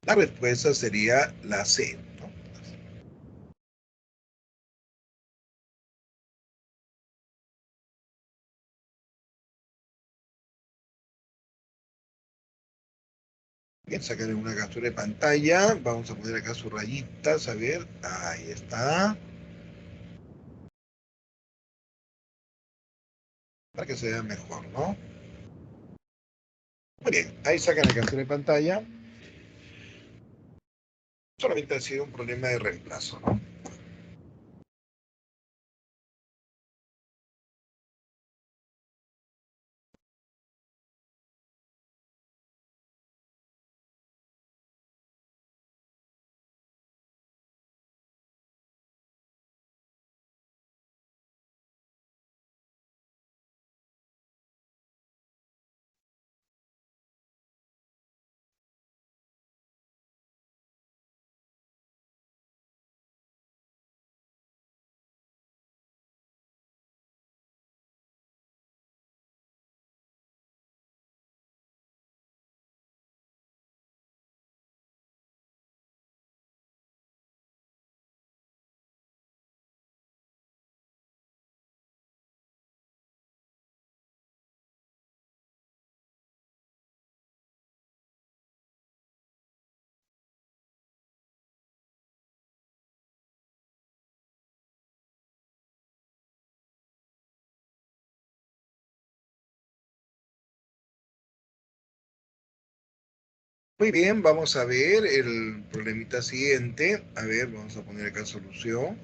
La respuesta sería la C, ¿no? Bien, sacaré una captura de pantalla. Vamos a poner acá sus rayitas, a ver. Ahí está. Para que se vea mejor, ¿no? Muy bien, ahí sacan la captura de pantalla. Solamente ha sido un problema de reemplazo, ¿no? Muy bien, vamos a ver el problemita siguiente. A ver, vamos a poner acá solución.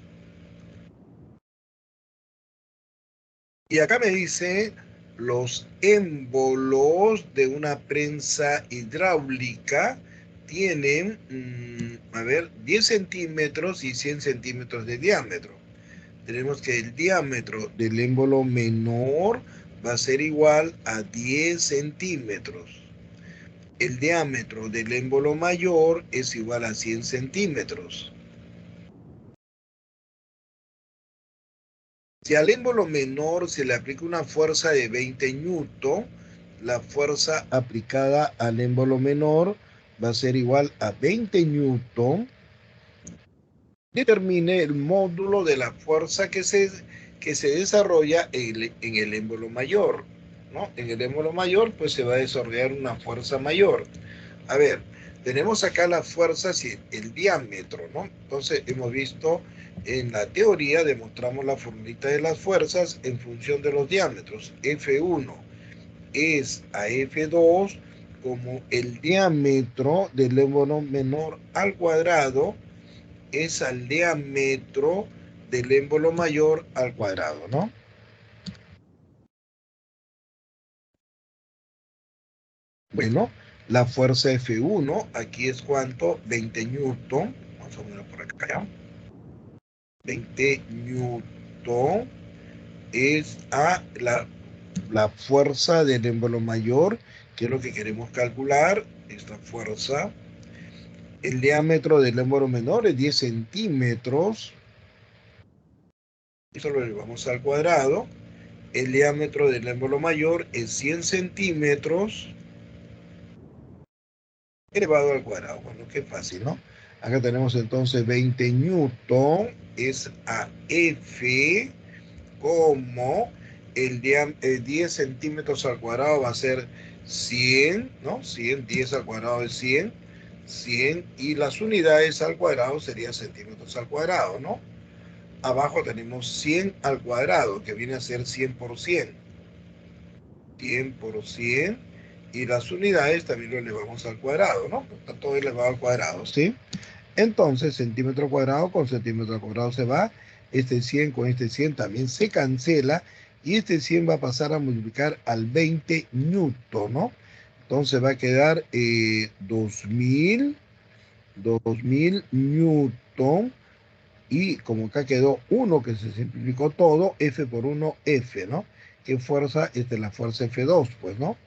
Y acá me dice los émbolos de una prensa hidráulica tienen, a ver, 10 centímetros y 100 centímetros de diámetro. Tenemos que el diámetro del émbolo menor va a ser igual a 10 centímetros. El diámetro del émbolo mayor es igual a 100 centímetros. Si al émbolo menor se le aplica una fuerza de 20 newton, la fuerza aplicada al émbolo menor va a ser igual a 20 newton. Determine el módulo de la fuerza que se desarrolla en el émbolo mayor, ¿no? En el émbolo mayor, pues se va a desarrollar una fuerza mayor. A ver, tenemos acá las fuerzas y el diámetro, ¿no? Entonces hemos visto en la teoría, demostramos la formulita de las fuerzas en función de los diámetros. F1 es a F2 como el diámetro del émbolo menor al cuadrado es al diámetro del émbolo mayor al cuadrado, ¿no? Bueno, la fuerza F1 aquí es cuánto, 20 newton, vamos a ponerlo por acá ya. 20 newton es a la fuerza del émbolo mayor, que es lo que queremos calcular, esta fuerza. El diámetro del émbolo menor es 10 centímetros, eso lo elevamos al cuadrado. El diámetro del émbolo mayor es 100 centímetros elevado al cuadrado. Bueno, qué fácil, ¿no? Acá tenemos entonces 20 newton es a F como el 10 centímetros al cuadrado va a ser 100, ¿no? 100, 10 al cuadrado es 100, 100 y las unidades al cuadrado serían centímetros al cuadrado, ¿no? Abajo tenemos 100 al cuadrado, que viene a ser 100 por 100. 100 por 100 y las unidades también lo elevamos al cuadrado, ¿no? Está todo elevado al cuadrado, ¿sí? Entonces, centímetro cuadrado con centímetro cuadrado se va, este 100 con este 100 también se cancela y este 100 va a pasar a multiplicar al 20 newton, ¿no? Entonces va a quedar 2000 newton y como acá quedó 1 que se simplificó todo, F por 1, F, ¿no? ¿Qué fuerza? Esta es la fuerza F2, pues, ¿no?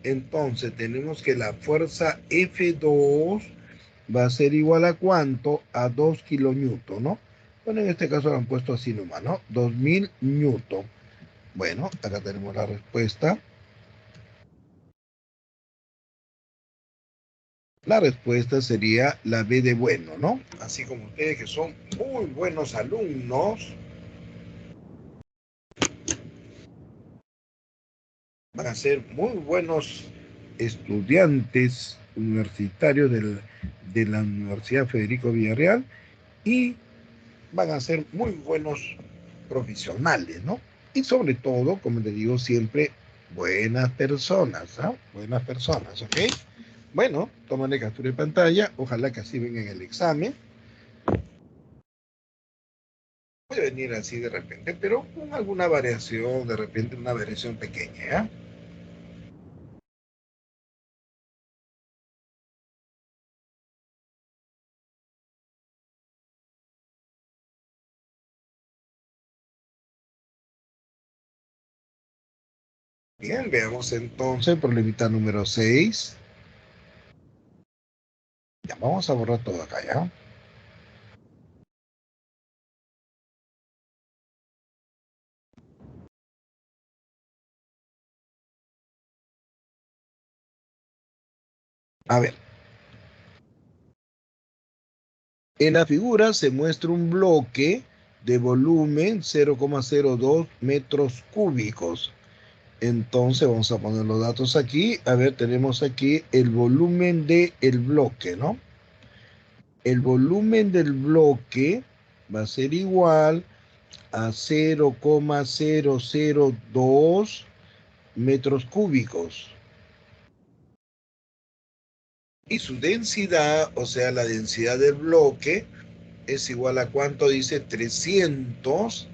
Entonces tenemos que la fuerza F2 va a ser igual a ¿cuánto? A 2 kilonewton, ¿no? Bueno, en este caso lo han puesto así nomás, ¿no? 2000 newton. Bueno, acá tenemos la respuesta. La respuesta sería la B de bueno, ¿no? Así como ustedes que son muy buenos alumnos, van a ser muy buenos estudiantes universitarios de la Universidad Federico Villarreal y van a ser muy buenos profesionales, ¿no? Y sobre todo, como les digo siempre, buenas personas, ¿ah? Buenas personas, ¿ok? Bueno, tomen captura de pantalla, ojalá que así vengan en el examen. Puede venir así de repente, pero con alguna variación, de repente una variación pequeña, ¿ya? Bien, veamos entonces el problemita número 6. Ya, vamos a borrar todo acá, ¿ya? A ver, en la figura se muestra un bloque de volumen 0,02 metros cúbicos. Entonces vamos a poner los datos aquí. A ver, tenemos aquí el volumen del bloque, ¿no? El volumen del bloque va a ser igual a 0,002 metros cúbicos. Y su densidad, o sea, la densidad del bloque, es igual a ¿cuánto dice? 300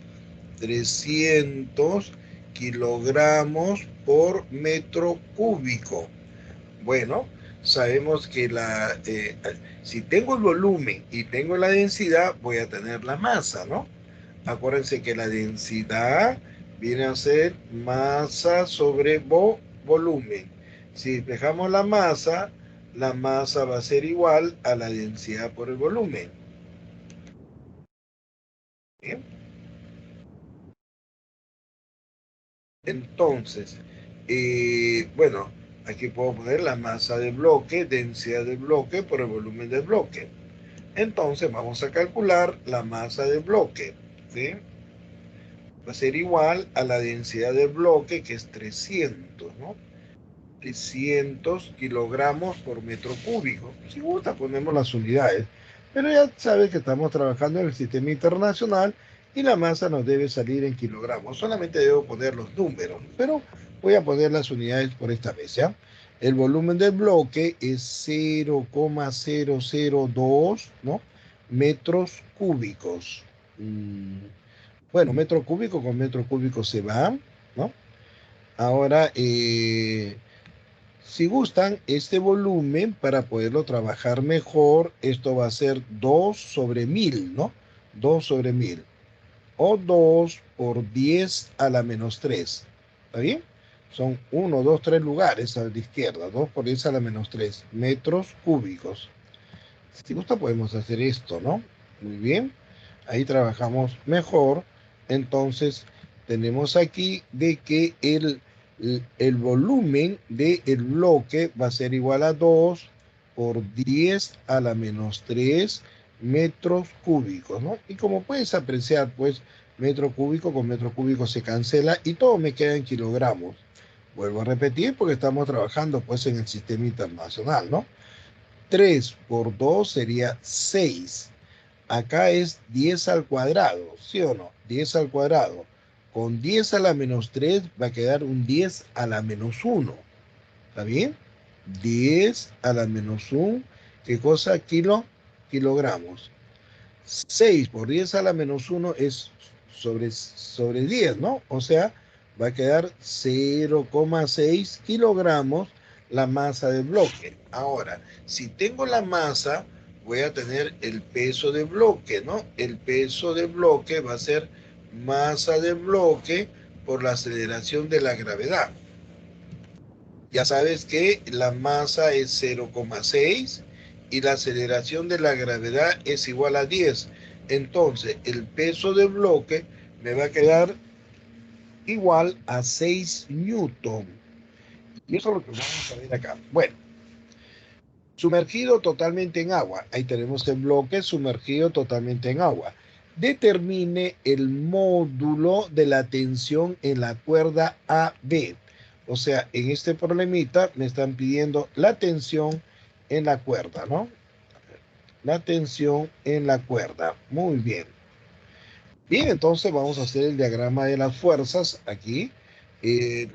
kilogramos por metro cúbico. Bueno, sabemos que si tengo el volumen y tengo la densidad, voy a tener la masa, ¿no? Acuérdense que la densidad viene a ser masa sobre volumen. Si despejamos la masa va a ser igual a la densidad por el volumen. ¿Bien? Entonces, bueno, aquí puedo poner la masa de bloque, densidad del bloque por el volumen del bloque. Entonces vamos a calcular la masa del bloque, ¿sí? Va a ser igual a la densidad del bloque, que es 300, ¿no? 300 kilogramos por metro cúbico. Si gusta, ponemos las unidades. Pero ya sabes que estamos trabajando en el sistema internacional y la masa nos debe salir en kilogramos. Solamente debo poner los números, pero voy a poner las unidades por esta vez, ¿ya? El volumen del bloque es 0,002, ¿no? Metros cúbicos. Bueno, metro cúbico con metro cúbico se va, ¿no? Ahora, si gustan, este volumen, para poderlo trabajar mejor, esto va a ser 2 sobre 1000, ¿no? 2 sobre 1000. O 2 por 10 a la menos 3. ¿Está bien? Son 1, 2, 3 lugares a la izquierda. 2 por 10 a la menos 3 metros cúbicos. Si gusta, podemos hacer esto, ¿no? Muy bien. Ahí trabajamos mejor. Entonces, tenemos aquí de que el volumen del bloque va a ser igual a 2 por 10 a la menos 3 metros cúbicos, ¿no? Y como puedes apreciar, pues, metro cúbico con metro cúbico se cancela y todo me queda en kilogramos. Vuelvo a repetir porque estamos trabajando, pues, en el sistema internacional, ¿no? 3 por 2 sería 6. Acá es 10 al cuadrado, ¿sí o no? 10 al cuadrado. Con 10 a la menos 3 va a quedar un 10 a la menos 1. ¿Está bien? 10 a la menos 1. ¿Qué cosa? Kilogramos. 6 por 10 a la menos 1 es sobre 10, ¿no? O sea, va a quedar 0,6 kilogramos la masa del bloque. Ahora, si tengo la masa, voy a tener el peso de bloque, ¿no? El peso de bloque va a ser masa de bloque por la aceleración de la gravedad. Ya sabes que la masa es 0,6 y la aceleración de la gravedad es igual a 10. Entonces, el peso del bloque me va a quedar igual a 6 newton. Y eso es lo que vamos a ver acá. Bueno, sumergido totalmente en agua. Ahí tenemos el bloque sumergido totalmente en agua. Determine el módulo de la tensión en la cuerda AB. O sea, en este problemita me están pidiendo la tensión en la cuerda, ¿no? La tensión en la cuerda. Muy bien. Bien, entonces vamos a hacer el diagrama de las fuerzas aquí.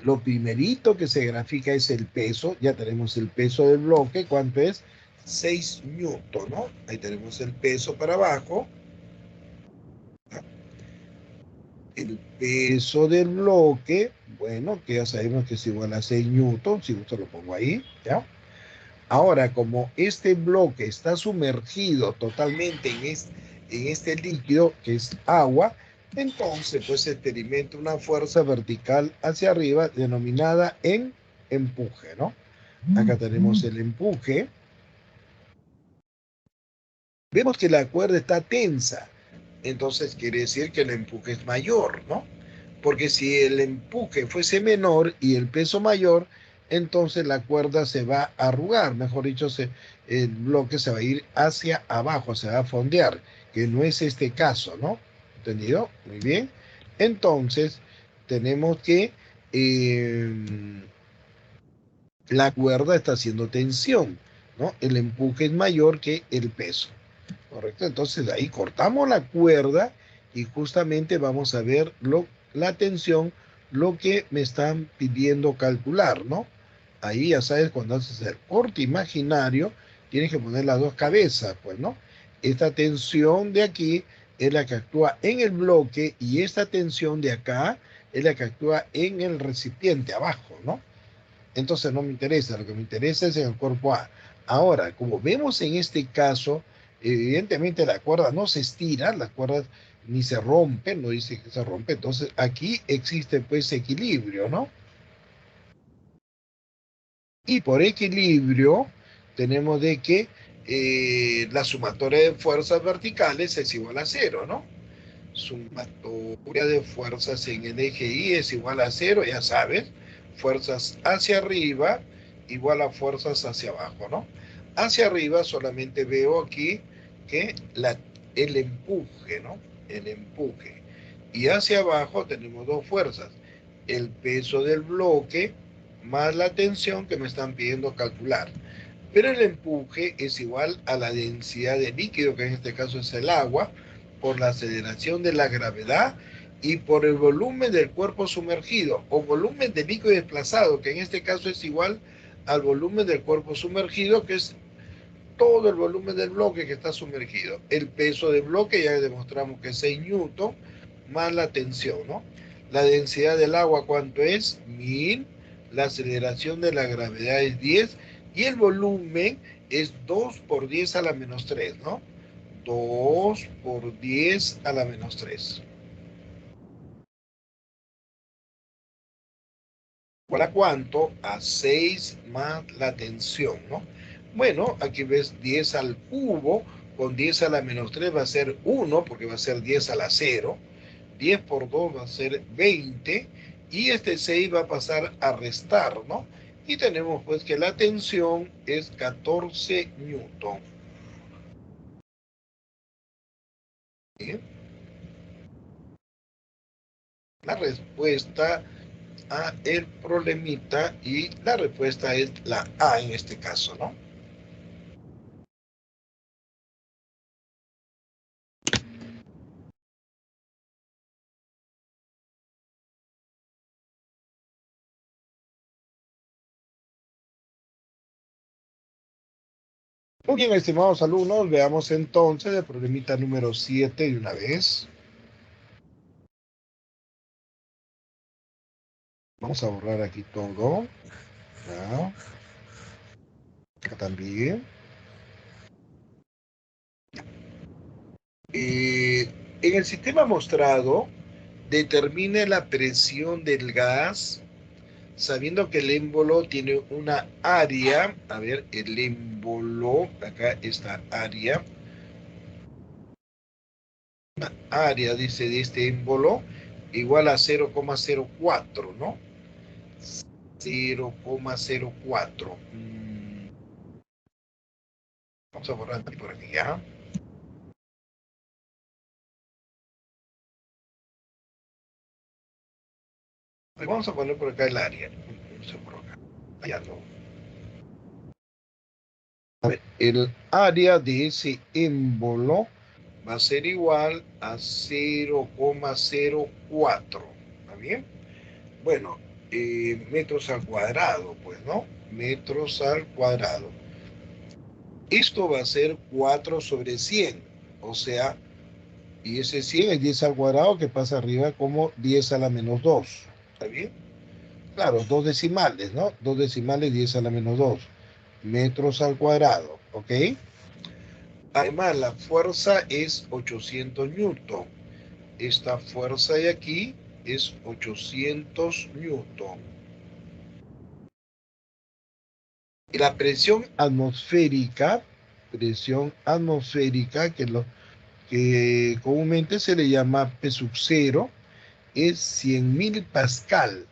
Lo primerito que se grafica es el peso. Ya tenemos el peso del bloque. ¿Cuánto es? 6 newton, ¿no? Ahí tenemos el peso para abajo. El peso del bloque, bueno, que ya sabemos que es igual a 6 newton. Si gusto lo pongo ahí, ¿ya? Ahora, como este bloque está sumergido totalmente en este líquido, que es agua, entonces pues se experimenta una fuerza vertical hacia arriba denominada en empuje, ¿no? Acá tenemos el empuje. Vemos que la cuerda está tensa, entonces quiere decir que el empuje es mayor, ¿no? Porque si el empuje fuese menor y el peso mayor, entonces la cuerda se va a arrugar, mejor dicho, el bloque se va a ir hacia abajo, se va a fondear, que no es este caso, ¿no? ¿Entendido? Muy bien. Entonces, tenemos que la cuerda está haciendo tensión, ¿no? El empuje es mayor que el peso. ¿Correcto? Entonces ahí cortamos la cuerda y justamente vamos a ver la tensión, lo que me están pidiendo calcular, ¿no? Ahí ya sabes, cuando haces el corte imaginario, tienes que poner las dos cabezas, pues, ¿no? Esta tensión de aquí es la que actúa en el bloque y esta tensión de acá es la que actúa en el recipiente abajo, ¿no? Entonces no me interesa, lo que me interesa es en el cuerpo A. Ahora, como vemos en este caso, evidentemente la cuerda no se estira, la cuerda ni se rompe, no dice que se rompe, entonces aquí existe pues equilibrio, ¿no? Y por equilibrio tenemos de que la sumatoria de fuerzas verticales es igual a cero, ¿no? Sumatoria de fuerzas en el eje Y es igual a cero, ya sabes, fuerzas hacia arriba igual a fuerzas hacia abajo, ¿no? Hacia arriba solamente veo aquí que el empuje, ¿no? El empuje. Y hacia abajo tenemos dos fuerzas, el peso del bloque más la tensión que me están pidiendo calcular. Pero el empuje es igual a la densidad de líquido, que en este caso es el agua, por la aceleración de la gravedad y por el volumen del cuerpo sumergido, o volumen de líquido desplazado, que en este caso es igual al volumen del cuerpo sumergido, que es todo el volumen del bloque que está sumergido. El peso del bloque ya demostramos que es 6 newton, más la tensión, ¿no? La densidad del agua, ¿cuánto es? 1000. La aceleración de la gravedad es 10. Y el volumen es 2 por 10 a la menos 3, ¿no? 2 por 10 a la menos 3. ¿Para cuánto? A 6 más la tensión, ¿no? Bueno, aquí ves 10 al cubo, con 10 a la menos 3 va a ser 1, porque va a ser 10 a la 0. 10 por 2 va a ser 20, y este 6 va a pasar a restar, ¿no? Y tenemos pues que la tensión es 14 newton. ¿Bien? La respuesta a el problemita, y la respuesta es la A en este caso, ¿no? Muy bien, estimados alumnos, veamos entonces el problemita número 7 de una vez. Vamos a borrar aquí todo. ¿Ya? Acá también. En el sistema mostrado, determine la presión del gas, sabiendo que el émbolo tiene una área. A ver, el émbolo, acá está área. Una área, dice, de este émbolo, igual a 0,04, ¿no? 0,04. Vamos a borrar por aquí, ¿ya? Vamos a poner por acá el área. No sé por acá. Allá no. A ver, el área de ese émbolo va a ser igual a 0,04. ¿Está bien? Bueno, metros al cuadrado, pues, ¿no? Metros al cuadrado. Esto va a ser 4 sobre 100. O sea, y ese 100 es 10 al cuadrado, que pasa arriba como 10 a la menos 2. ¿Está bien? Claro, dos decimales, ¿no? Dos decimales, 10 a la menos 2 metros al cuadrado, ¿ok? Además, la fuerza es 800 newton. Esta fuerza de aquí es 800 newton. Y la presión atmosférica, que comúnmente se le llama P sub 0, es 100.000 pascal.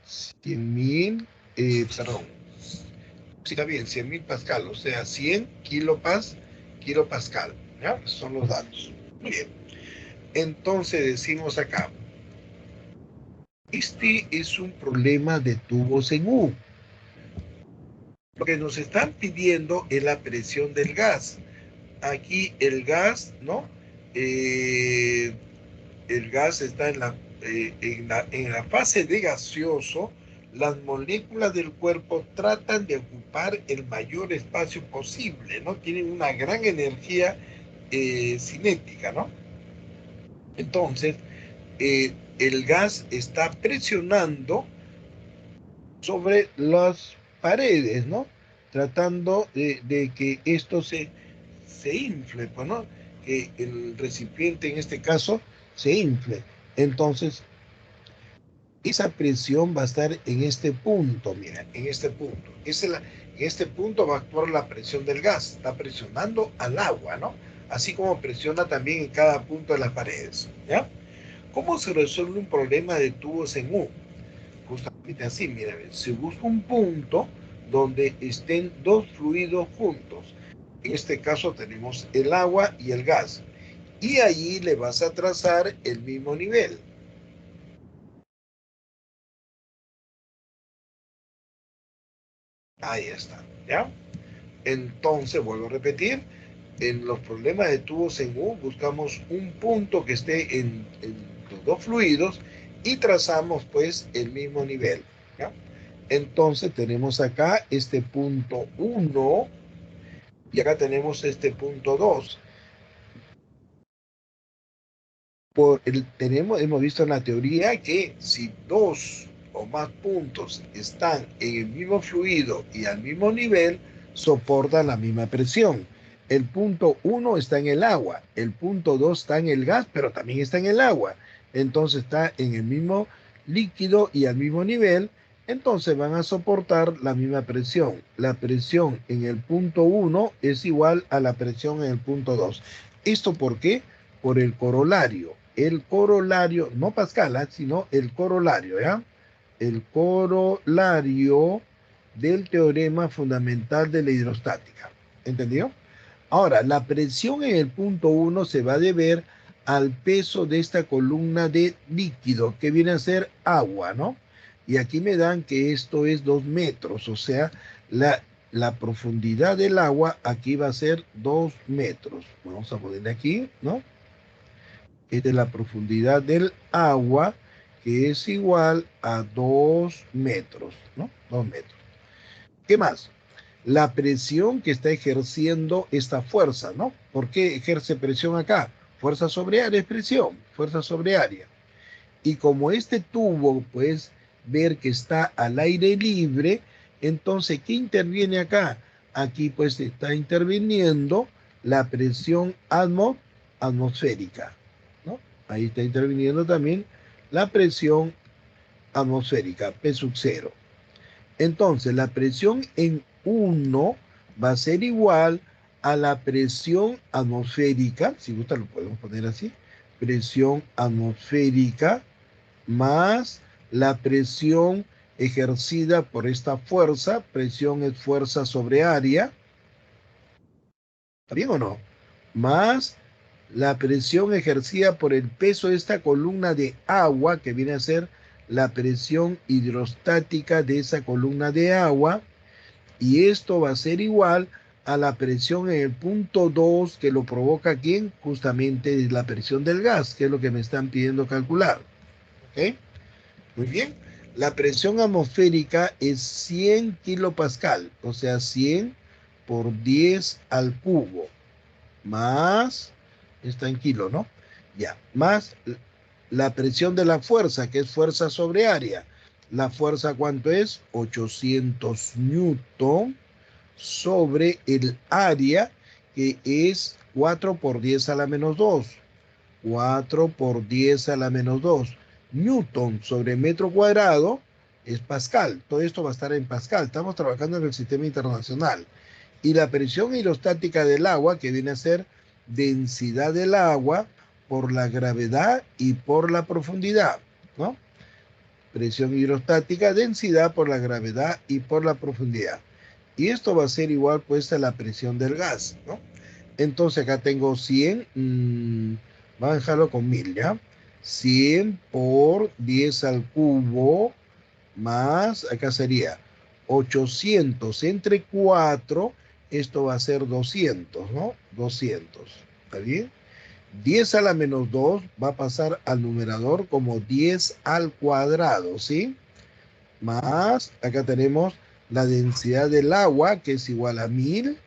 100.000, perdón, sí, está bien, 100.000 pascal, o sea, 100 kilopascal, ¿ya? Esos son los datos. Muy bien. Entonces decimos acá, este es un problema de tubos en U. Lo que nos están pidiendo es la presión del gas. Aquí el gas, ¿no? El gas está en la fase de gaseoso. las moléculas del cuerpo tratan de ocupar el mayor espacio posible, ¿no? Tienen una gran energía cinética, ¿no? Entonces, el gas está presionando sobre las paredes, ¿no? Tratando de que esto se infle, pues, ¿no? Que el recipiente, en este caso, se infle. Entonces, esa presión va a estar en este punto, mira, en este punto. En este punto va a actuar la presión del gas, está presionando al agua, ¿no? Así como presiona también en cada punto de las paredes, ¿ya? ¿Cómo se resuelve un problema de tubos en U? Justamente así, mira, se busca un punto donde estén dos fluidos juntos. En este caso tenemos el agua y el gas. Y allí le vas a trazar el mismo nivel. Ahí está, ¿ya? Entonces, vuelvo a repetir, en los problemas de tubos en U buscamos un punto que esté en los dos fluidos y trazamos pues el mismo nivel, ¿ya? Entonces tenemos acá este punto 1 y acá tenemos este punto 2. Hemos visto en la teoría que si dos o más puntos están en el mismo fluido y al mismo nivel, soportan la misma presión. El punto 1 está en el agua, el punto 2 está en el gas, pero también está en el agua. Entonces está en el mismo líquido y al mismo nivel, entonces van a soportar la misma presión. La presión en el punto 1 es igual a la presión en el punto 2. ¿Esto por qué? Por el corolario. El corolario, no Pascal, sino el corolario, ¿ya? El corolario del teorema fundamental de la hidrostática. ¿Entendido? Ahora, la presión en el punto 1 se va a deber al peso de esta columna de líquido, que viene a ser agua, ¿no? Y aquí me dan que esto es 2 metros, o sea, la profundidad del agua aquí va a ser 2 metros. Vamos a ponerle aquí, ¿no? Esta es la profundidad del agua, que es igual a 2 metros, ¿no? 2 metros. ¿Qué más? La presión que está ejerciendo esta fuerza, ¿no? ¿Por qué ejerce presión acá? Fuerza sobre área es presión, fuerza sobre área. Y como este tubo, pues, ver que está al aire libre, entonces, ¿qué interviene acá? Aquí, pues, está interviniendo la presión atmosférica, ¿no? Ahí está interviniendo también la presión atmosférica, P sub 0. Entonces, la presión en 1 va a ser igual a la presión atmosférica, si gusta lo podemos poner así, presión atmosférica más la presión ejercida por esta fuerza, presión es fuerza sobre área, ¿está bien o no? Más la presión ejercida por el peso de esta columna de agua, que viene a ser la presión hidrostática de esa columna de agua, y esto va a ser igual a la presión en el punto 2 que lo provoca ¿quién? Justamente la presión del gas, que es lo que me están pidiendo calcular. ¿Ok? Muy bien. La presión atmosférica es 100 kilopascal, o sea, 100 por 10 al cubo, más, está en kilo, ¿no? Ya, más la presión de la fuerza, que es fuerza sobre área. La fuerza, ¿cuánto es? 800 newton sobre el área, que es 4 por 10 a la menos 2. 4 por 10 a la menos 2. Newton sobre metro cuadrado es Pascal. Todo esto va a estar en Pascal. Estamos trabajando en el sistema internacional. Y la presión hidrostática del agua, que viene a ser densidad del agua por la gravedad y por la profundidad, ¿no? Presión hidrostática, densidad por la gravedad y por la profundidad. Y esto va a ser igual pues a la presión del gas, ¿no? Entonces acá tengo 100, vamos a dejarlo con 1000, ¿ya? 100 por 10 al cubo más, acá sería 800 entre 4, esto va a ser 200, ¿no? 200, ¿está bien? 10 a la menos 2 va a pasar al numerador como 10 al cuadrado, ¿sí? más, acá tenemos la densidad del agua, que es igual a 1000,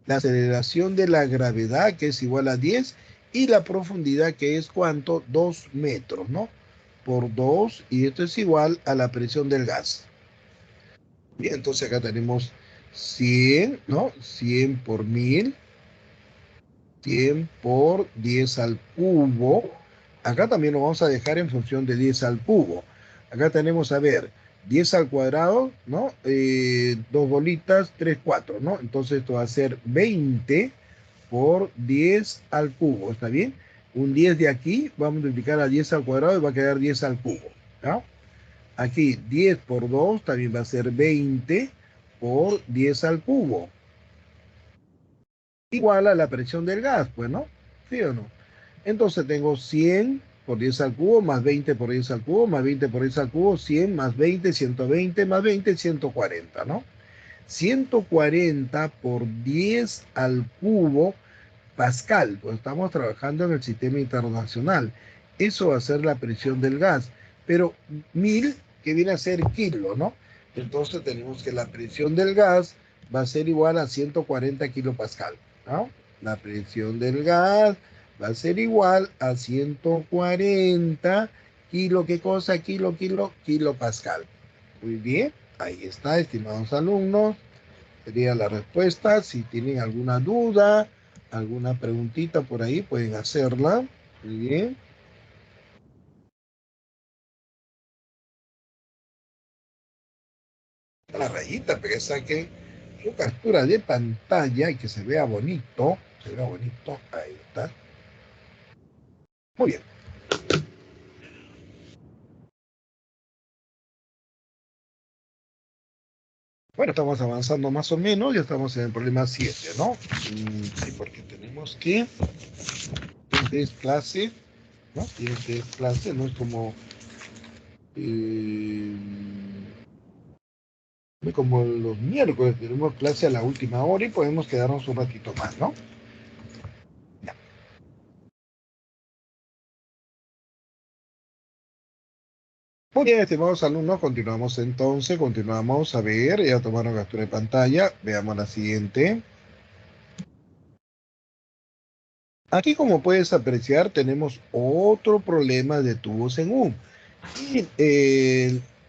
la aceleración de la gravedad, que es igual a 10, y la profundidad, que es ¿cuánto? 2 metros, ¿no? Por 2, y esto es igual a la presión del gas. Bien, entonces acá tenemos 100, ¿no? 100 por 1000, 100 por 10 al cubo. Acá también lo vamos a dejar en función de 10 al cubo. Acá tenemos, a ver, 10 al cuadrado, ¿no? Dos bolitas, 3, 4, ¿no? Entonces esto va a ser 20 por 10 al cubo, ¿está bien? Un 10 de aquí va a multiplicar a 10 al cuadrado y va a quedar 10 al cubo, ¿no? Aquí 10 por 2 también va a ser 20 por 10 al cubo. Igual a la presión del gas, pues, ¿no? ¿Sí o no? Entonces tengo 100 por 10 al cubo, más 20 por 10 al cubo, más 20 por 10 al cubo, 100 más 20, 120, más 20, 140, ¿no? 140 por 10 al cubo Pascal, pues estamos trabajando en el sistema internacional. Eso va a ser la presión del gas. Pero 1000, que viene a ser kilo, ¿no? Entonces tenemos que la presión del gas va a ser igual a 140 kilopascal, ¿no? La presión del gas va a ser igual a 140 kilo, ¿qué cosa? Kilopascal. Muy bien, ahí está, estimados alumnos. Sería la respuesta. Si tienen alguna duda, alguna preguntita por ahí, pueden hacerla. Muy bien. La rayita, para que saquen su captura de pantalla y que se vea bonito. Se vea bonito. Ahí está. Muy bien. Bueno, estamos avanzando más o menos. Ya estamos en el problema 7, ¿no? Sí, porque tenemos que... Es clase, ¿no? Tiene que es clase, no es como... Eh, como los miércoles tenemos clase a la última hora y podemos quedarnos un ratito más, ¿no? Ya. Muy bien, estimados alumnos, continuamos entonces, continuamos a ver, ya tomaron captura de pantalla, veamos la siguiente. Aquí, como puedes apreciar, tenemos otro problema de tubos en U. Y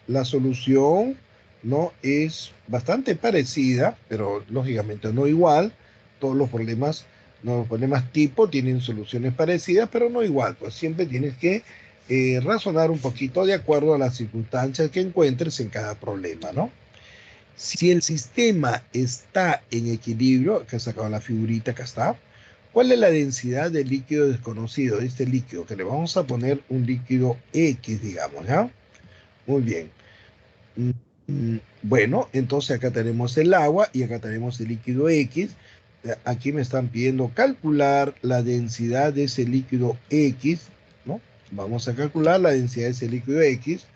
la solución no es bastante parecida, pero lógicamente no igual. Todos los problemas, no, los problemas tipo tienen soluciones parecidas, pero no igual. Pues siempre tienes que razonar un poquito de acuerdo a las circunstancias que encuentres en cada problema, ¿no? Si el sistema está en equilibrio, acá he sacado la figurita, acá está. ¿Cuál es la densidad del líquido desconocido? De este líquido, que le vamos a poner un líquido X, digamos, ¿ya? Muy bien. Bueno, entonces acá tenemos el agua y acá tenemos el líquido X. Aquí me están pidiendo calcular la densidad de ese líquido X, ¿no? Vamos a calcular la densidad de ese líquido X.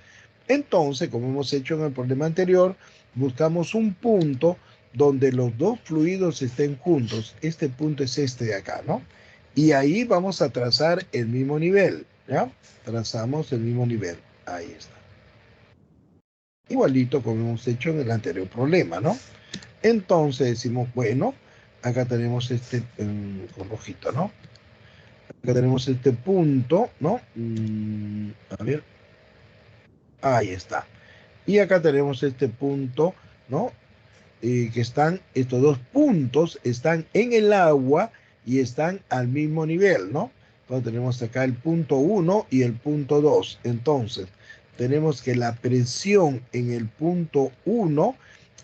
Entonces, como hemos hecho en el problema anterior, buscamos un punto donde los dos fluidos estén juntos. Este punto es este de acá, ¿no? Y ahí vamos a trazar el mismo nivel, ¿ya? Trazamos el mismo nivel. Ahí está. Igualito como hemos hecho en el anterior problema, ¿no? Entonces decimos, bueno, acá tenemos este con rojito, ¿no? Acá tenemos este punto, ¿no? A ver, ahí está. Y acá tenemos este punto, ¿no? Que están, estos dos puntos están en el agua y están al mismo nivel, ¿no? Entonces tenemos acá el punto 1 y el punto 2. Entonces, tenemos que la presión en el punto 1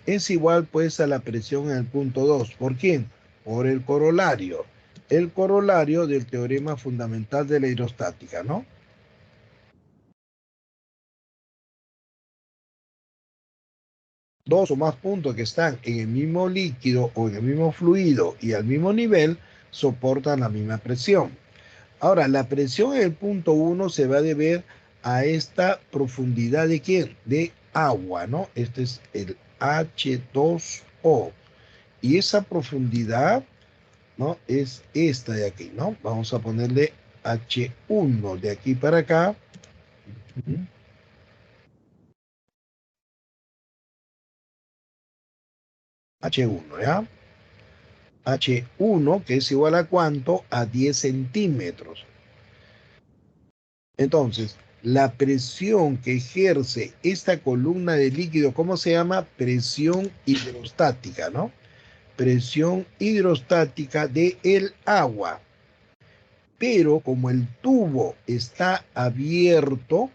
es igual pues a la presión en el punto 2. ¿Por quién? Por el corolario. El corolario del teorema fundamental de la hidrostática, ¿no? Dos o más puntos que están en el mismo líquido o en el mismo fluido y al mismo nivel soportan la misma presión. Ahora, la presión en el punto 1 se va a deber a esta profundidad de quién? De agua, ¿no? Este es el H2O. Y esa profundidad, ¿no? Es esta de aquí, ¿no? Vamos a ponerle H1 de aquí para acá. H1, ¿ya? H1, que es igual a ¿cuánto? A 10 centímetros. Entonces, la presión que ejerce esta columna de líquido, ¿cómo se llama? Presión hidrostática, ¿no? Presión hidrostática del agua. Pero como el tubo está abierto,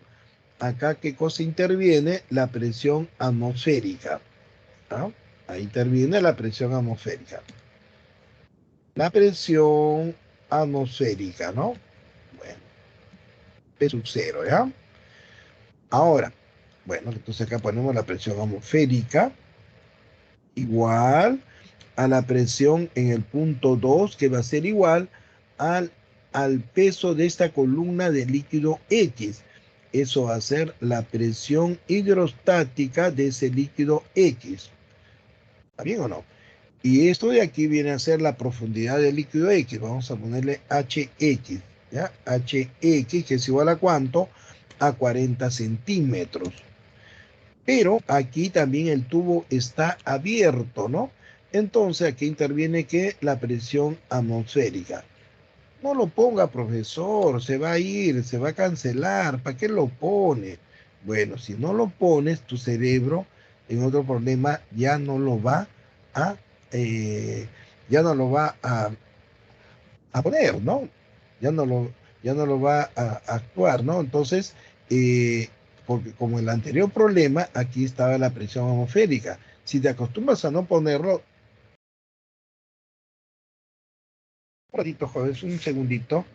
acá ¿qué cosa interviene? La presión atmosférica, ¿no? Ahí interviene la presión atmosférica. La presión atmosférica, ¿no? Bueno, P sub 0, ¿ya? Ahora, bueno, entonces acá ponemos la presión atmosférica igual a la presión en el punto 2, que va a ser igual al, al peso de esta columna de líquido X. Eso va a ser la presión hidrostática de ese líquido X. ¿Está bien o no? Y esto de aquí viene a ser la profundidad del líquido X. Vamos a ponerle HX, ¿ya? HX, que es igual a ¿cuánto? A 40 centímetros. Pero aquí también el tubo está abierto, ¿no? Entonces aquí interviene que la presión atmosférica. No lo ponga, profesor, se va a ir, se va a cancelar. ¿Para qué lo pone? Bueno, si no lo pones, tu cerebro en otro problema ya no lo va a, eh, ya no lo va a poner, ¿no? Ya no lo, ya no lo va a actuar, ¿no? Entonces, eh, porque como el anterior problema, aquí estaba la presión atmosférica. Si te acostumbras a no ponerlo, un ratito, joven, un segundito.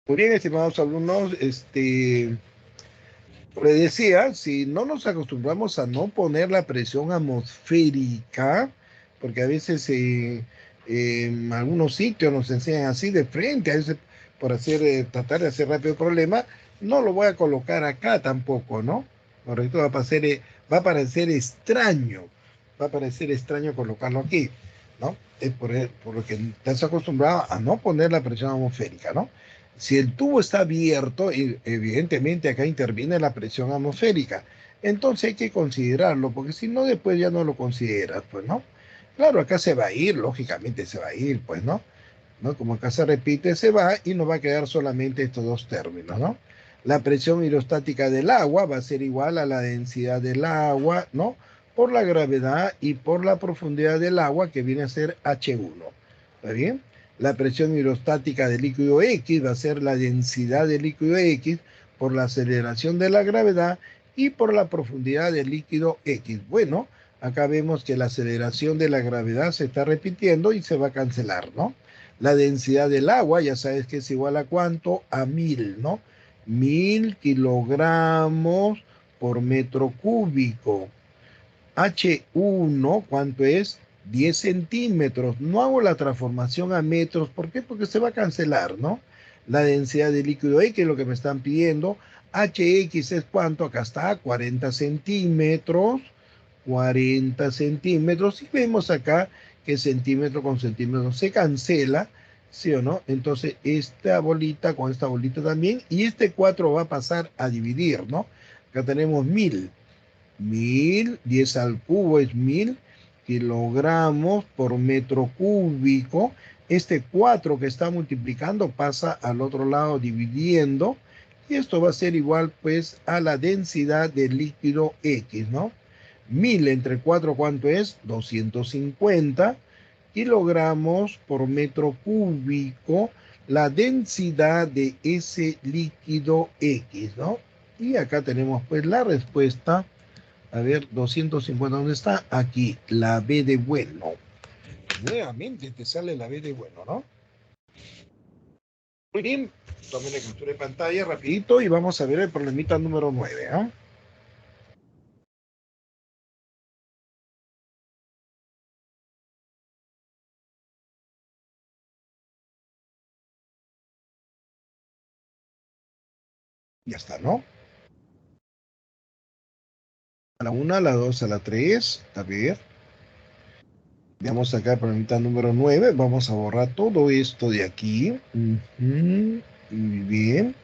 Muy bien, estimados alumnos, les decía, si no nos acostumbramos a no poner la presión atmosférica, porque a veces en algunos sitios nos enseñan así de frente, a veces por hacer, tratar de hacer rápido el problema, no lo voy a colocar acá tampoco, ¿no? Correcto, va a parecer extraño, va a parecer extraño colocarlo aquí, ¿no? Es por lo que estás acostumbrado a no poner la presión atmosférica, ¿no? Si el tubo está abierto, evidentemente acá interviene la presión atmosférica. Entonces hay que considerarlo, porque si no, después ya no lo consideras, pues, ¿no? Claro, acá se va a ir, lógicamente se va a ir, pues, ¿no? ¿No? Como acá se repite, se va y nos va a quedar solamente estos dos términos, ¿no? La presión hidrostática del agua va a ser igual a la densidad del agua, ¿no? Por la gravedad y por la profundidad del agua, que viene a ser H1. ¿Está bien? La presión hidrostática del líquido X va a ser la densidad del líquido X por la aceleración de la gravedad y por la profundidad del líquido X. Bueno, acá vemos que la aceleración de la gravedad se está repitiendo y se va a cancelar, ¿no? La densidad del agua, ya sabes que es igual a ¿cuánto? A 1000, ¿no? 1000 kilogramos por metro cúbico. H1, ¿cuánto es? 10 centímetros. No hago la transformación a metros. ¿Por qué? Porque se va a cancelar, ¿no? La densidad de líquido X es lo que me están pidiendo. HX es cuánto, acá está, 40 centímetros. 40 centímetros. Y vemos acá que centímetro con centímetro se cancela, ¿sí o no? Entonces, esta bolita con esta bolita también. Y este 4 va a pasar a dividir, ¿no? Acá tenemos 1000. 1000, 10 al cubo es 1000 kilogramos por metro cúbico. Este 4 que está multiplicando pasa al otro lado dividiendo. Y esto va a ser igual pues a la densidad del líquido X, ¿no? 1000 entre 4, ¿cuánto es? 250 kilogramos por metro cúbico, la densidad de ese líquido X, ¿no? Y acá tenemos pues la respuesta. A ver, 250, ¿dónde está? Aquí, la B de bueno. Nuevamente te sale la B de bueno, ¿no? Muy bien, tomen la captura de pantalla rapidito y vamos a ver el problemita número 9, ¿eh? Ya está, ¿no? A la 1, a la 2, a la 3, a ver. Veamos acá el problemita número 9. Vamos a borrar todo esto de aquí. Muy bien.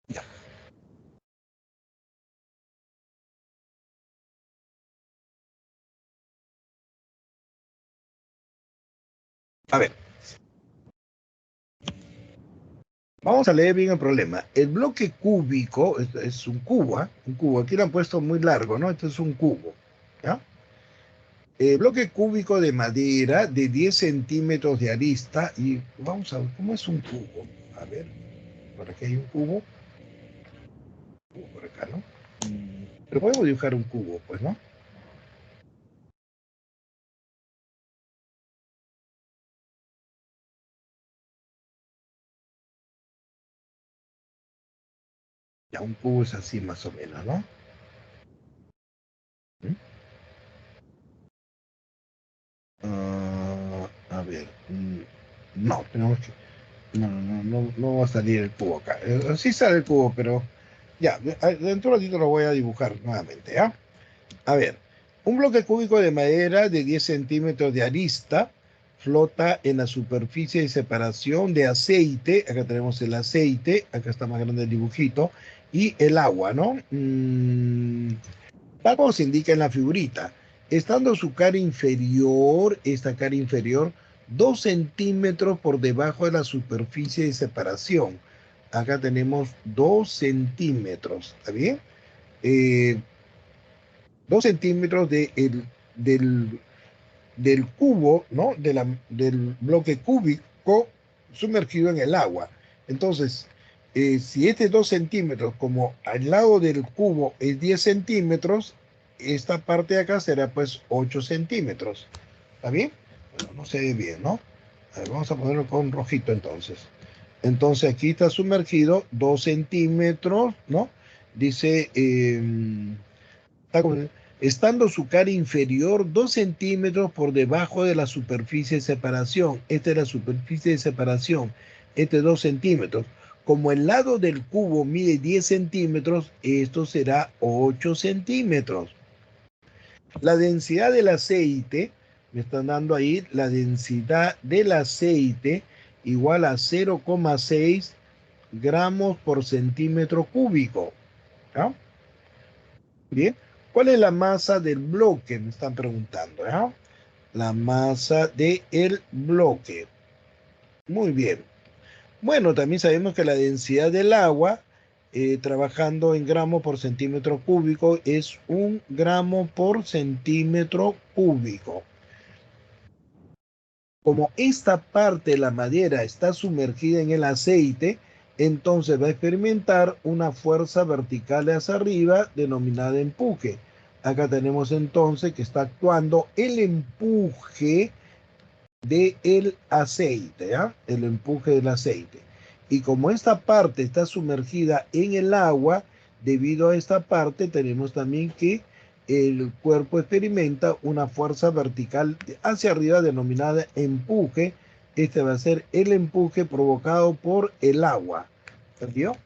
Ya. A ver, vamos a leer bien el problema. El bloque cúbico es un cubo, ¿eh? Un cubo. Aquí lo han puesto muy largo, ¿no? Este es un cubo, ¿ya? Bloque cúbico de madera de 10 centímetros de arista. Y vamos a ver, ¿cómo es un cubo? A ver, por aquí hay un cubo. Por acá, ¿no? Pero podemos dibujar un cubo, pues, ¿no? Ya, un cubo es así más o menos, ¿no? ¿Mm? A ver, no, tenemos que... No va a salir el cubo acá. Sí sale el cubo, pero ya, dentro de un ratito lo voy a dibujar nuevamente, ¿ya? A ver, un bloque cúbico de madera de 10 centímetros de arista flota en la superficie de separación de aceite. Acá tenemos el aceite, acá está más grande el dibujito, y el agua, ¿no? Tal como se indica en la figurita, estando su cara inferior, esta cara inferior, 2 centímetros por debajo de la superficie de separación. Acá tenemos 2 centímetros, ¿está bien? Eh, 2 centímetros del, del cubo, ¿no? Del bloque cúbico sumergido en el agua. Entonces, si este 2 centímetros, como al lado del cubo es 10 centímetros, esta parte de acá será pues 8 centímetros. ¿Está bien? Bueno, no se ve bien, ¿no? A ver, vamos a ponerlo con rojito entonces. Entonces aquí está sumergido 2 centímetros, ¿no? Dice, estando su cara inferior 2 centímetros por debajo de la superficie de separación. Esta es la superficie de separación, este 2 centímetros. Como el lado del cubo mide 10 centímetros, esto será 8 centímetros. La densidad del aceite, me están dando ahí, la densidad del aceite igual a 0,6 gramos por centímetro cúbico. ¿Ya? Bien. ¿Cuál es la masa del bloque? Me están preguntando, ¿ya? La masa del bloque. Muy bien. Bueno, también sabemos que la densidad del agua, trabajando en gramos por centímetro cúbico, es 1 gramo por centímetro cúbico. Como esta parte de la madera está sumergida en el aceite, entonces va a experimentar una fuerza vertical hacia arriba denominada empuje. Acá tenemos entonces que está actuando el empuje del aceite, ¿ya? El empuje del aceite. Y como esta parte está sumergida en el agua, debido a esta parte tenemos también que el cuerpo experimenta una fuerza vertical hacia arriba denominada empuje. Este va a ser el empuje provocado por el agua. ¿Entendió?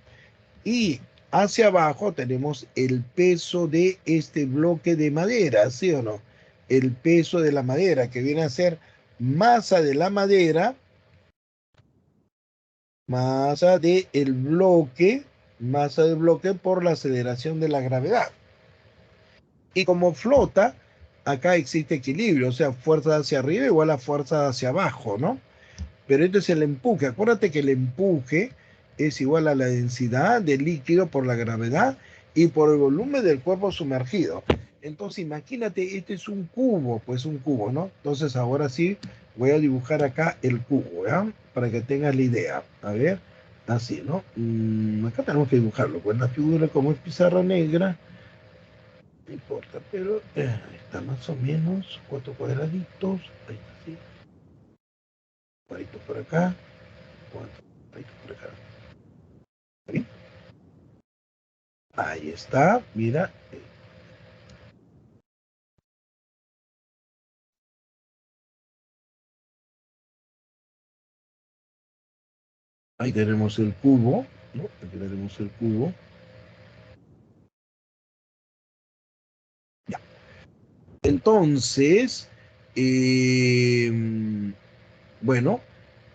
Y hacia abajo tenemos el peso de este bloque de madera, ¿sí o no? El peso de la madera, que viene a ser masa de la madera, masa del bloque, masa del bloque por la aceleración de la gravedad. Y como flota, acá existe equilibrio, o sea, fuerza hacia arriba igual a fuerza hacia abajo, ¿no? Pero esto es el empuje. Acuérdate que el empuje es igual a la densidad del líquido por la gravedad y por el volumen del cuerpo sumergido. Entonces, imagínate, este es un cubo, pues un cubo, ¿no? Entonces, ahora sí, voy a dibujar acá el cubo, ¿ya? Para que tengas la idea. A ver, así, ¿no? Acá tenemos que dibujarlo, pues la figura como es pizarra negra, no importa, pero está más o menos, cuatro cuadraditos, ahí está, sí, cuadritos por acá, cuatro cuadraditos por acá. ¿Sí? Ahí está, mira. Ahí tenemos el cubo, ¿no? Aquí tenemos el cubo. Ya. Entonces, eh, bueno,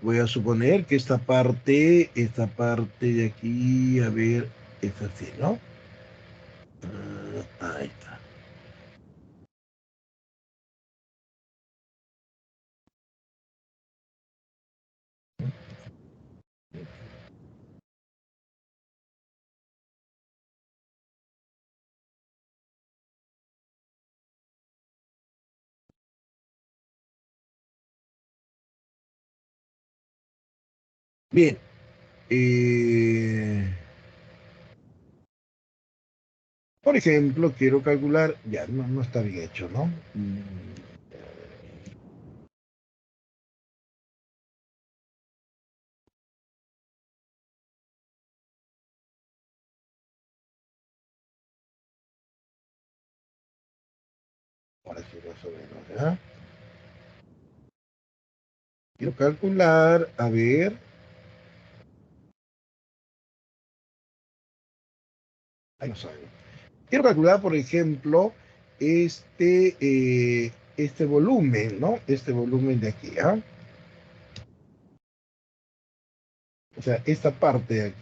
voy a suponer que esta parte de aquí, a ver, es así, ¿no? Ahí está. Bien. eh, por ejemplo, quiero calcular, ya, no está bien hecho, ¿no? Ahora sí, más o menos, ¿ya? Quiero calcular, a ver, ahí no sabemos. Quiero calcular, por ejemplo, este volumen, ¿no? Este volumen de aquí, ¿ah? O sea, esta parte de aquí,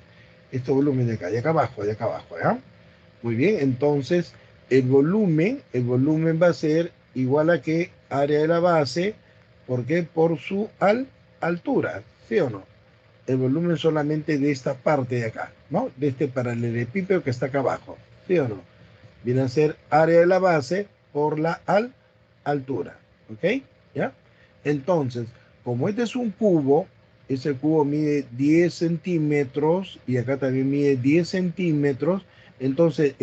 este volumen de acá abajo, ¿ya? Muy bien, entonces el volumen va a ser igual a que área de la base, ¿por qué? Por su altura, ¿sí o no? El volumen solamente de esta parte de acá, ¿no? De este paralelepípedo que está acá abajo, ¿sí o no? Viene a ser área de la base por la altura, ¿ok? ¿Ya? Entonces, como este es un cubo, ese cubo mide 10 centímetros y acá también mide 10 centímetros, entonces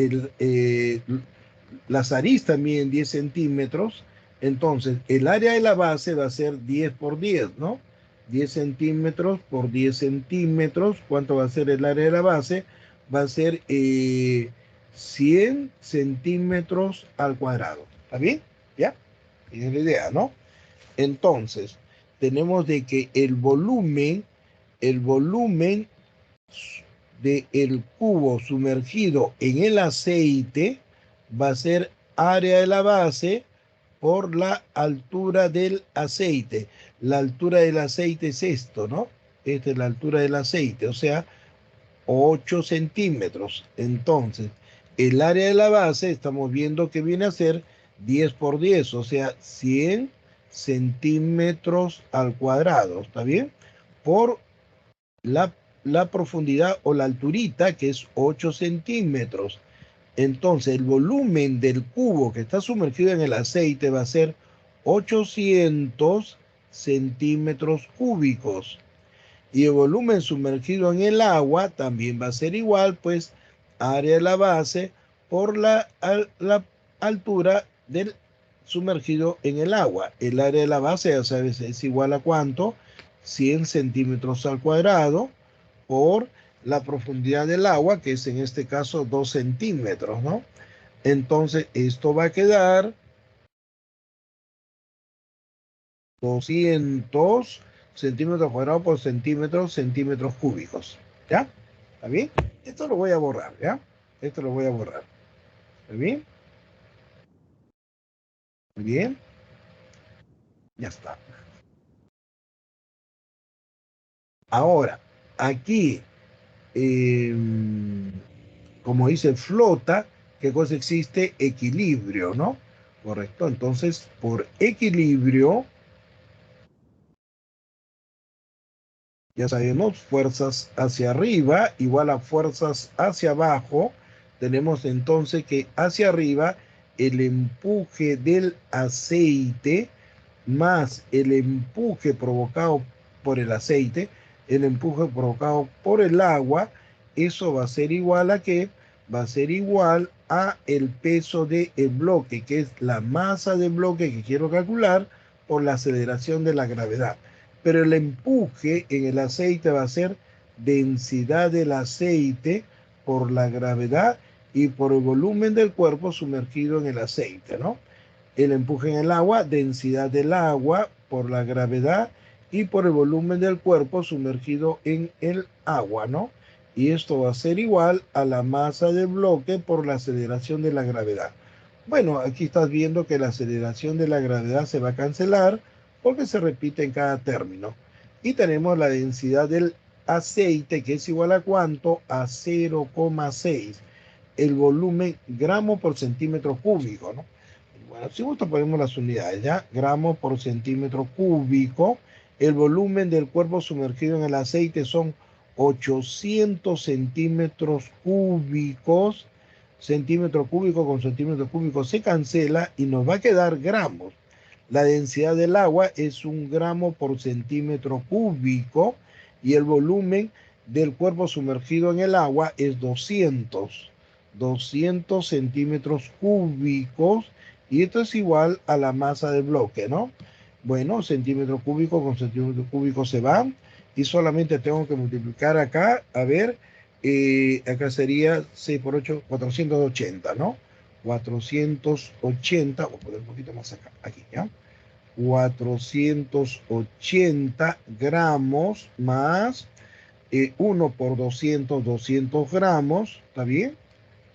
las aristas miden 10 centímetros, entonces el área de la base va a ser 10 por 10, ¿no? 10 centímetros por 10 centímetros, ¿cuánto va a ser el área de la base? Va a ser 100 centímetros al cuadrado. ¿Está bien? ¿Ya? Tienes la idea, ¿no? Entonces, tenemos de que el volumen del cubo sumergido en el aceite va a ser área de la base por la altura del aceite. La altura del aceite es esto, ¿no? Esta es la altura del aceite, o sea, 8 centímetros. Entonces, el área de la base estamos viendo que viene a ser 10 por 10, o sea, 100 centímetros al cuadrado, ¿está bien? Por la, la profundidad o la alturita, que es 8 centímetros. Entonces, el volumen del cubo que está sumergido en el aceite va a ser 800 centímetros cúbicos. Y el volumen sumergido en el agua también va a ser igual, pues área de la base por la altura del sumergido en el agua. El área de la base, ya sabes, es igual a cuánto, 100 centímetros al cuadrado por la profundidad del agua, que es en este caso 2 centímetros, ¿no? Entonces, esto va a quedar 200 centímetros cuadrados por centímetros cúbicos. ¿Ya? ¿Está bien? Esto lo voy a borrar, ¿ya? Esto lo voy a borrar. ¿Está bien? Muy bien. Ya está. Ahora, aquí, como dice flota, ¿qué cosa existe? Equilibrio, ¿no? Correcto. Entonces, por equilibrio, ya sabemos, fuerzas hacia arriba igual a fuerzas hacia abajo. Tenemos entonces que hacia arriba el empuje del aceite más el empuje provocado por el aceite, el empuje provocado por el agua, eso va a ser igual a ¿qué? Va a ser igual a el peso del bloque, que es la masa del bloque que quiero calcular por la aceleración de la gravedad. Pero el empuje en el aceite va a ser densidad del aceite por la gravedad y por el volumen del cuerpo sumergido en el aceite, ¿no? El empuje en el agua, densidad del agua por la gravedad y por el volumen del cuerpo sumergido en el agua, ¿no? Y esto va a ser igual a la masa del bloque por la aceleración de la gravedad. Bueno, aquí estás viendo que la aceleración de la gravedad se va a cancelar porque se repite en cada término. Y tenemos la densidad del aceite, que es igual a ¿cuánto? A 0,6. El volumen gramo por centímetro cúbico, ¿no? Bueno, si gusta ponemos las unidades, ¿ya? Gramos por centímetro cúbico. El volumen del cuerpo sumergido en el aceite son 800 centímetros cúbicos. Centímetro cúbico con centímetro cúbico se cancela y nos va a quedar gramos. La densidad del agua es 1 gramo por centímetro cúbico y el volumen del cuerpo sumergido en el agua es 200 centímetros cúbicos y esto es igual a la masa del bloque, ¿no? Bueno, centímetro cúbico con centímetro cúbico se van y solamente tengo que multiplicar acá, a ver, acá sería 6 por 8, 480, ¿no? 480, voy a poner un poquito más acá, aquí, ¿ya? 480 gramos más 1 por 200 gramos, ¿está bien?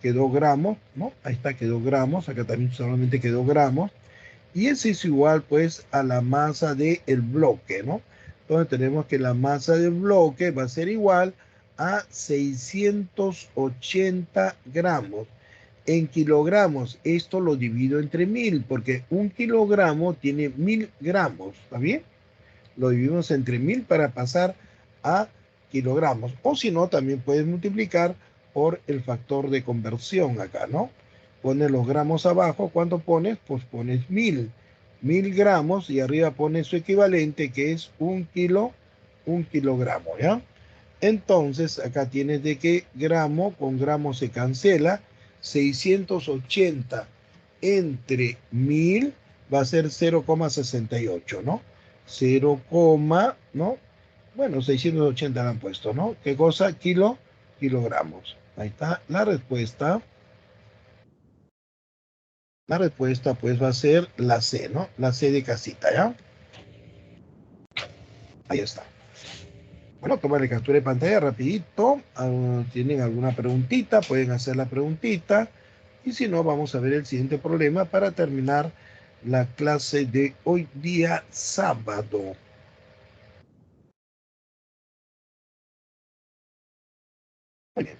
Quedó gramos, ¿no? Ahí está, quedó gramos, acá también solamente quedó gramos. Y ese es igual, pues, a la masa del bloque, ¿no? Entonces tenemos que la masa del bloque va a ser igual a 680 gramos. En kilogramos, esto lo divido entre 1000, porque 1 kilogramo tiene 1000 gramos, ¿está bien? Lo dividimos entre 1000 para pasar a kilogramos. O si no, también puedes multiplicar por el factor de conversión acá, ¿no? Pones los gramos abajo, ¿cuánto pones? Pues pones 1000 gramos y arriba pones su equivalente que es 1 kilogramo, ¿ya? Entonces, acá tienes de que gramo con gramo se cancela, 680 entre 1000 va a ser 0,68, ¿no? 0, ¿no? Bueno, 680 le han puesto, ¿no? ¿Qué cosa? Kilogramos. Ahí está la respuesta. La respuesta pues va a ser la C, ¿no? La C de casita, ¿ya? Ahí está. Bueno, tomarle captura de pantalla rapidito. ¿Tienen alguna preguntita? Pueden hacer la preguntita. Y si no, vamos a ver el siguiente problema para terminar la clase de hoy día sábado. Muy bien.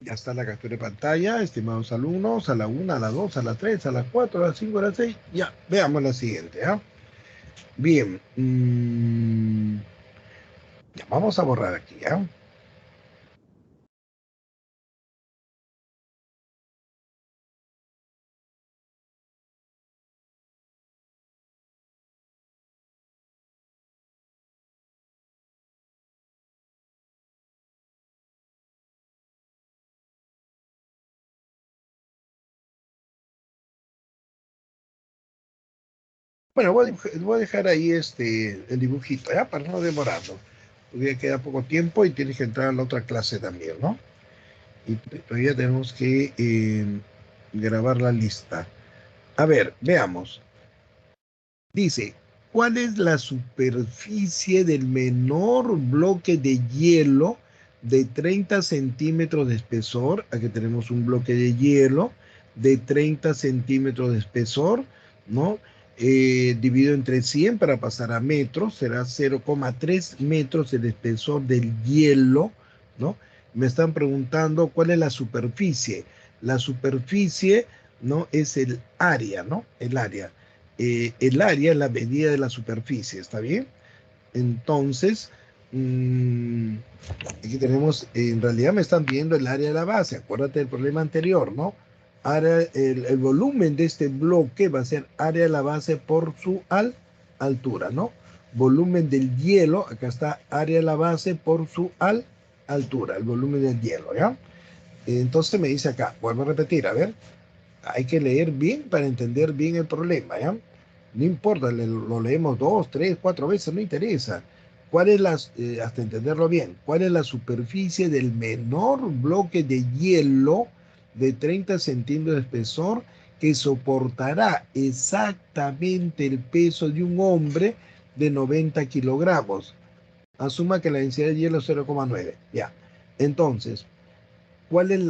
Ya está la captura de pantalla, estimados alumnos, a la 1, a la 2, a la 3, a la 4, a la 5, a la 6. Ya, veamos la siguiente. ¿Ah? Bien. Ya, vamos a borrar aquí. ¿Ah? Bueno, voy a dejar ahí el dibujito, ¿ya? Para no demorarlo. Todavía queda poco tiempo y tienes que entrar a la otra clase también, ¿no? Y todavía tenemos que grabar la lista. A ver, veamos. Dice, ¿cuál es la superficie del menor bloque de hielo de 30 centímetros de espesor. Aquí tenemos un bloque de hielo de 30 centímetros de espesor, ¿no? Dividido entre 100 para pasar a metros, será 0,3 metros el espesor del hielo, ¿no? Me están preguntando cuál es la superficie. La superficie, ¿no? Es el área, ¿no? El área es la medida de la superficie, ¿está bien? Entonces, aquí tenemos, en realidad me están pidiendo el área de la base. Acuérdate del problema anterior, ¿no? Área, el volumen de este bloque va a ser área de la base por su altura, ¿no? Volumen del hielo, acá está área de la base por su altura, el volumen del hielo, ¿ya? Entonces me dice acá, vuelvo a repetir, a ver, hay que leer bien para entender bien el problema, ¿ya? No importa, lo leemos 2, 3, 4 veces, no interesa. ¿Cuál es hasta entenderlo bien, cuál es la superficie del menor bloque de hielo de 30 centímetros de espesor que soportará exactamente el peso de un hombre de 90 kilogramos? Asuma que la densidad de hielo es 0,9. Ya. Entonces, ¿cuál es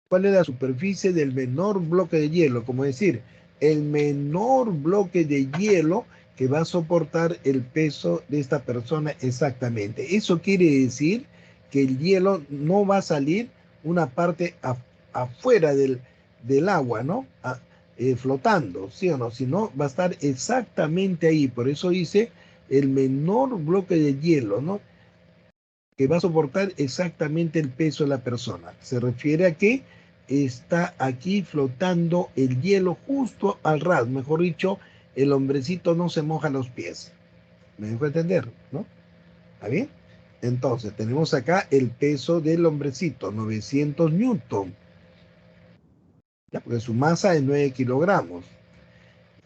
¿cuál es la superficie del menor bloque de hielo? Como decir, el menor bloque de hielo que va a soportar el peso de esta persona exactamente. Eso quiere decir que el hielo no va a salir una parte afuera del agua, ¿no? Flotando, ¿sí o no? Sino va a estar exactamente ahí. Por eso dice el menor bloque de hielo, ¿no? Que va a soportar exactamente el peso de la persona. Se refiere a que está aquí flotando el hielo justo al ras. Mejor dicho, el hombrecito no se moja los pies. ¿Me dejo entender? ¿No? ¿Está bien? Entonces, tenemos acá el peso del hombrecito, 900 newton. ¿Ya? Porque su masa es 9 kilogramos.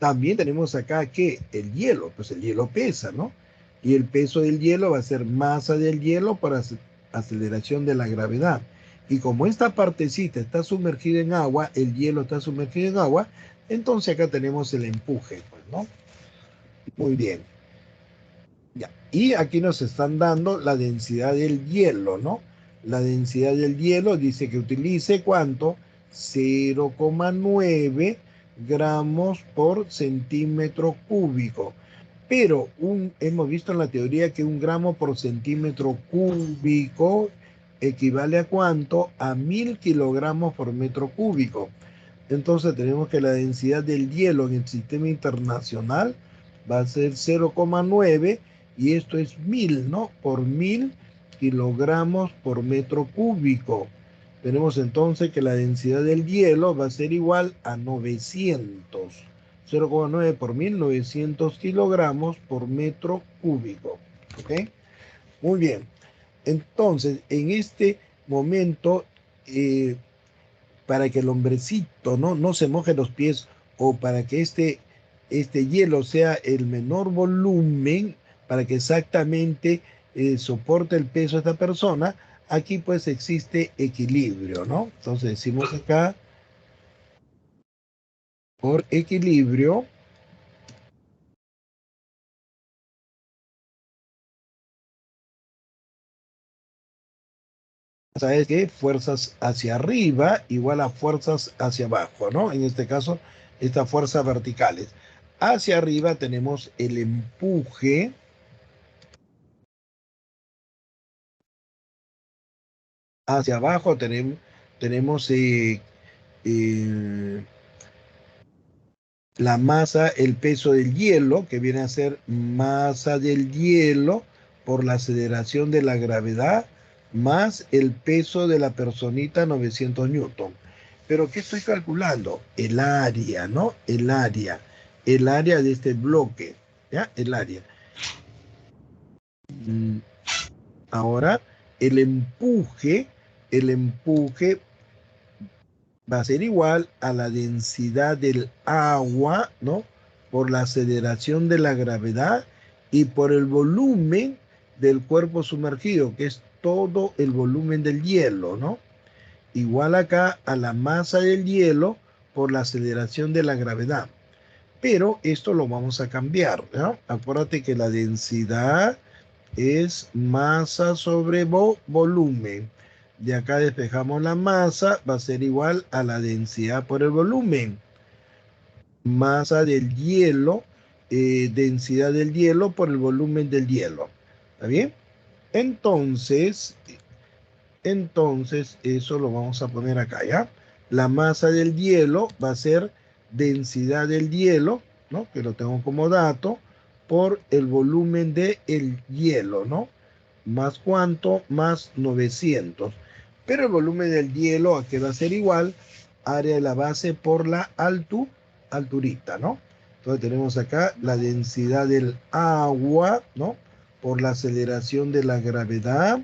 También tenemos acá que el hielo, pues el hielo pesa, ¿no? Y el peso del hielo va a ser masa del hielo por aceleración de la gravedad. Y como esta partecita está sumergida en agua, el hielo está sumergido en agua, entonces acá tenemos el empuje, pues, ¿no? Muy bien. Ya. Y aquí nos están dando la densidad del hielo, ¿no? La densidad del hielo dice que utilice ¿cuánto? 0,9 gramos por centímetro cúbico. Pero hemos visto en la teoría que 1 gramo por centímetro cúbico equivale a ¿cuánto? A 1000 kilogramos por metro cúbico. Entonces tenemos que la densidad del hielo en el sistema internacional va a ser 0,9 y esto es 1000, ¿no? Por 1000 kilogramos por metro cúbico. Tenemos entonces que la densidad del hielo va a ser igual a 900. 0,9 por 1000, 900 kilogramos por metro cúbico. ¿Ok? Muy bien. Entonces, en este momento, para que el hombrecito no se moje los pies o para que este hielo sea el menor volumen, para que exactamente soporte el peso de esta persona, aquí pues existe equilibrio, ¿no? Entonces decimos acá, por equilibrio, ¿sabes qué? Fuerzas hacia arriba igual a fuerzas hacia abajo, ¿no? En este caso, estas fuerzas verticales. Hacia arriba tenemos el empuje. Hacia abajo tenemos eh, la masa, el peso del hielo, que viene a ser masa del hielo por la aceleración de la gravedad, más el peso de la personita, 900 newton. Pero ¿qué estoy calculando? El área, ¿no? El área de este bloque, ¿ya? El área. Mm, Ahora, el empuje va a ser igual a la densidad del agua, ¿no? Por la aceleración de la gravedad y por el volumen del cuerpo sumergido, que es todo el volumen del hielo, ¿no? Igual acá a la masa del hielo por la aceleración de la gravedad. Pero esto lo vamos a cambiar, ¿no? Acuérdate que la densidad es masa sobre volumen. De acá despejamos la masa, va a ser igual a la densidad por el volumen. Masa del hielo, densidad del hielo por el volumen del hielo. ¿Está bien? Entonces, eso lo vamos a poner acá, ¿ya? La masa del hielo va a ser densidad del hielo, ¿no? Que lo tengo como dato, por el volumen del hielo, ¿no? Más cuánto, más 900. Pero el volumen del hielo aquí va a ser igual, área de la base por la alturita, ¿no? Entonces tenemos acá la densidad del agua, ¿no? Por la aceleración de la gravedad,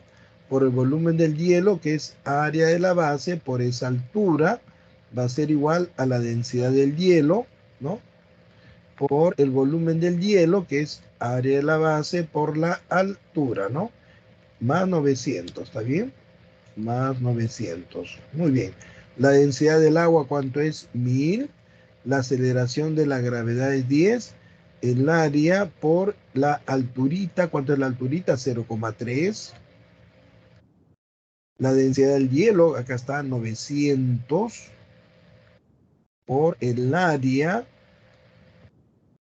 por el volumen del hielo, que es área de la base por esa altura, va a ser igual a la densidad del hielo, ¿no? Por el volumen del hielo, que es área de la base por la altura, ¿no? Más 900, ¿está bien? Más 900. Muy bien. La densidad del agua, ¿cuánto es? 1000. La aceleración de la gravedad es 10. El área por la alturita, ¿cuánto es la alturita? 0,3. La densidad del hielo, acá está 900 por el área,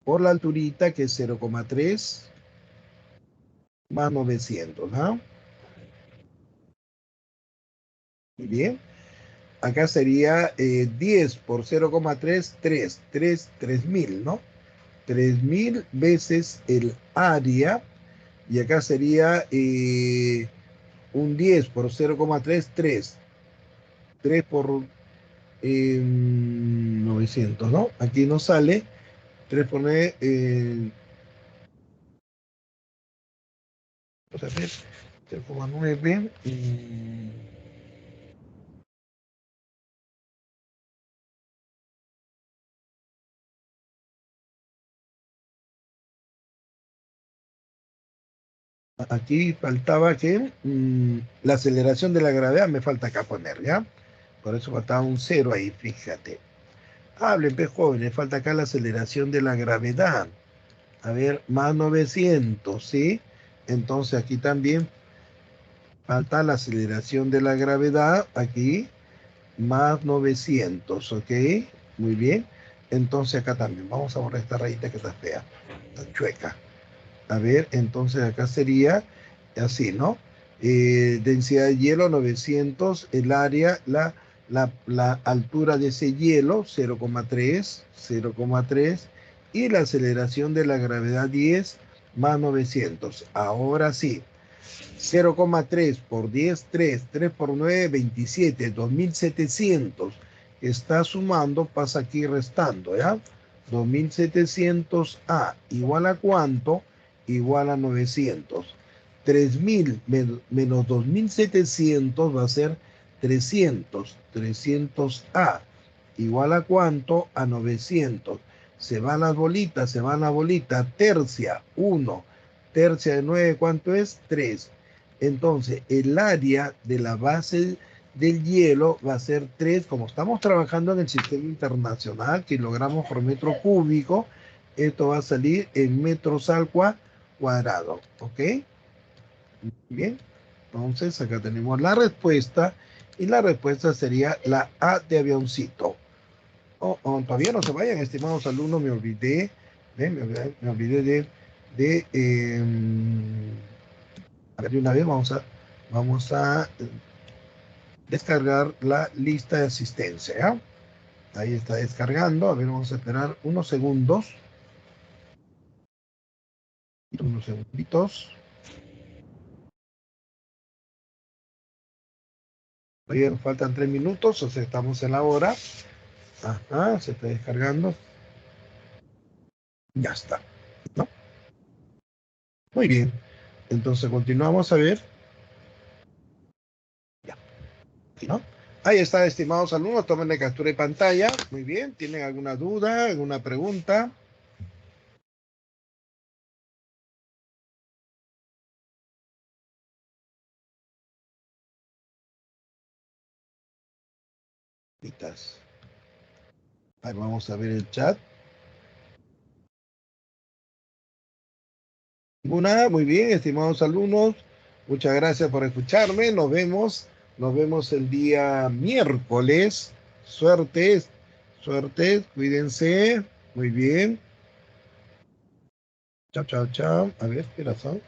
por la alturita que es 0,3 más 900. ¿Ah? Muy bien. Acá sería 10 por 0,3, 3.000, ¿no? 3.000 veces el área. Y acá sería un 10 por 0,3, 3. 3 por 900, ¿no? Aquí nos sale 3 por 9, vamos a ver, 0,9. Aquí faltaba que la aceleración de la gravedad me falta acá poner, ¿ya? Por eso faltaba un cero ahí, fíjate. Hablen, pues, jóvenes, falta acá la aceleración de la gravedad. A ver, más 900, ¿sí? Entonces aquí también falta la aceleración de la gravedad, aquí, más 900, ¿ok? Muy bien. Entonces acá también, vamos a borrar esta rayita que está fea, está chueca. A ver, entonces acá sería así, ¿no? Densidad de hielo 900, el área, la altura de ese hielo 0,3, 0,3 y la aceleración de la gravedad 10 más 900. Ahora sí, 0,3 por 10, 3, 3 por 9, 27, 2700. Está sumando, pasa aquí restando, ¿ya? 2700 A igual a cuánto? Igual a 900. 3000 menos 2700 va a ser 300. 300 A igual a cuánto? A 900. Se van las bolitas, se van las bolitas. Tercia, 1. Tercia de 9, ¿cuánto es? 3. Entonces, el área de la base del hielo va a ser 3, como estamos trabajando en el sistema internacional, kilogramos por metro cúbico, esto va a salir en metros al cuadrado, ¿ok? Bien, entonces acá tenemos la respuesta y la respuesta sería la A de avioncito. Todavía no se vayan, estimados alumnos, me olvidé, me olvidé de a ver, de una vez vamos a descargar la lista de asistencia, ¿ya? Ahí está descargando. A ver, vamos a esperar unos segundos. Unos segunditos. Oye, nos faltan 3 minutos, o sea, estamos en la hora. Ajá, se está descargando. Ya está, ¿no? Muy bien. Entonces continuamos a ver. Ya, ¿no? Ahí está, estimados alumnos. Tomen la captura de pantalla. Muy bien. ¿Tienen alguna duda, alguna pregunta? Ahí vamos a ver el chat. Ninguna, muy bien, estimados alumnos. Muchas gracias por escucharme. Nos vemos el día miércoles. Suerte, suerte, cuídense. Muy bien. Chao, chao, chao. A ver, ¿qué razón?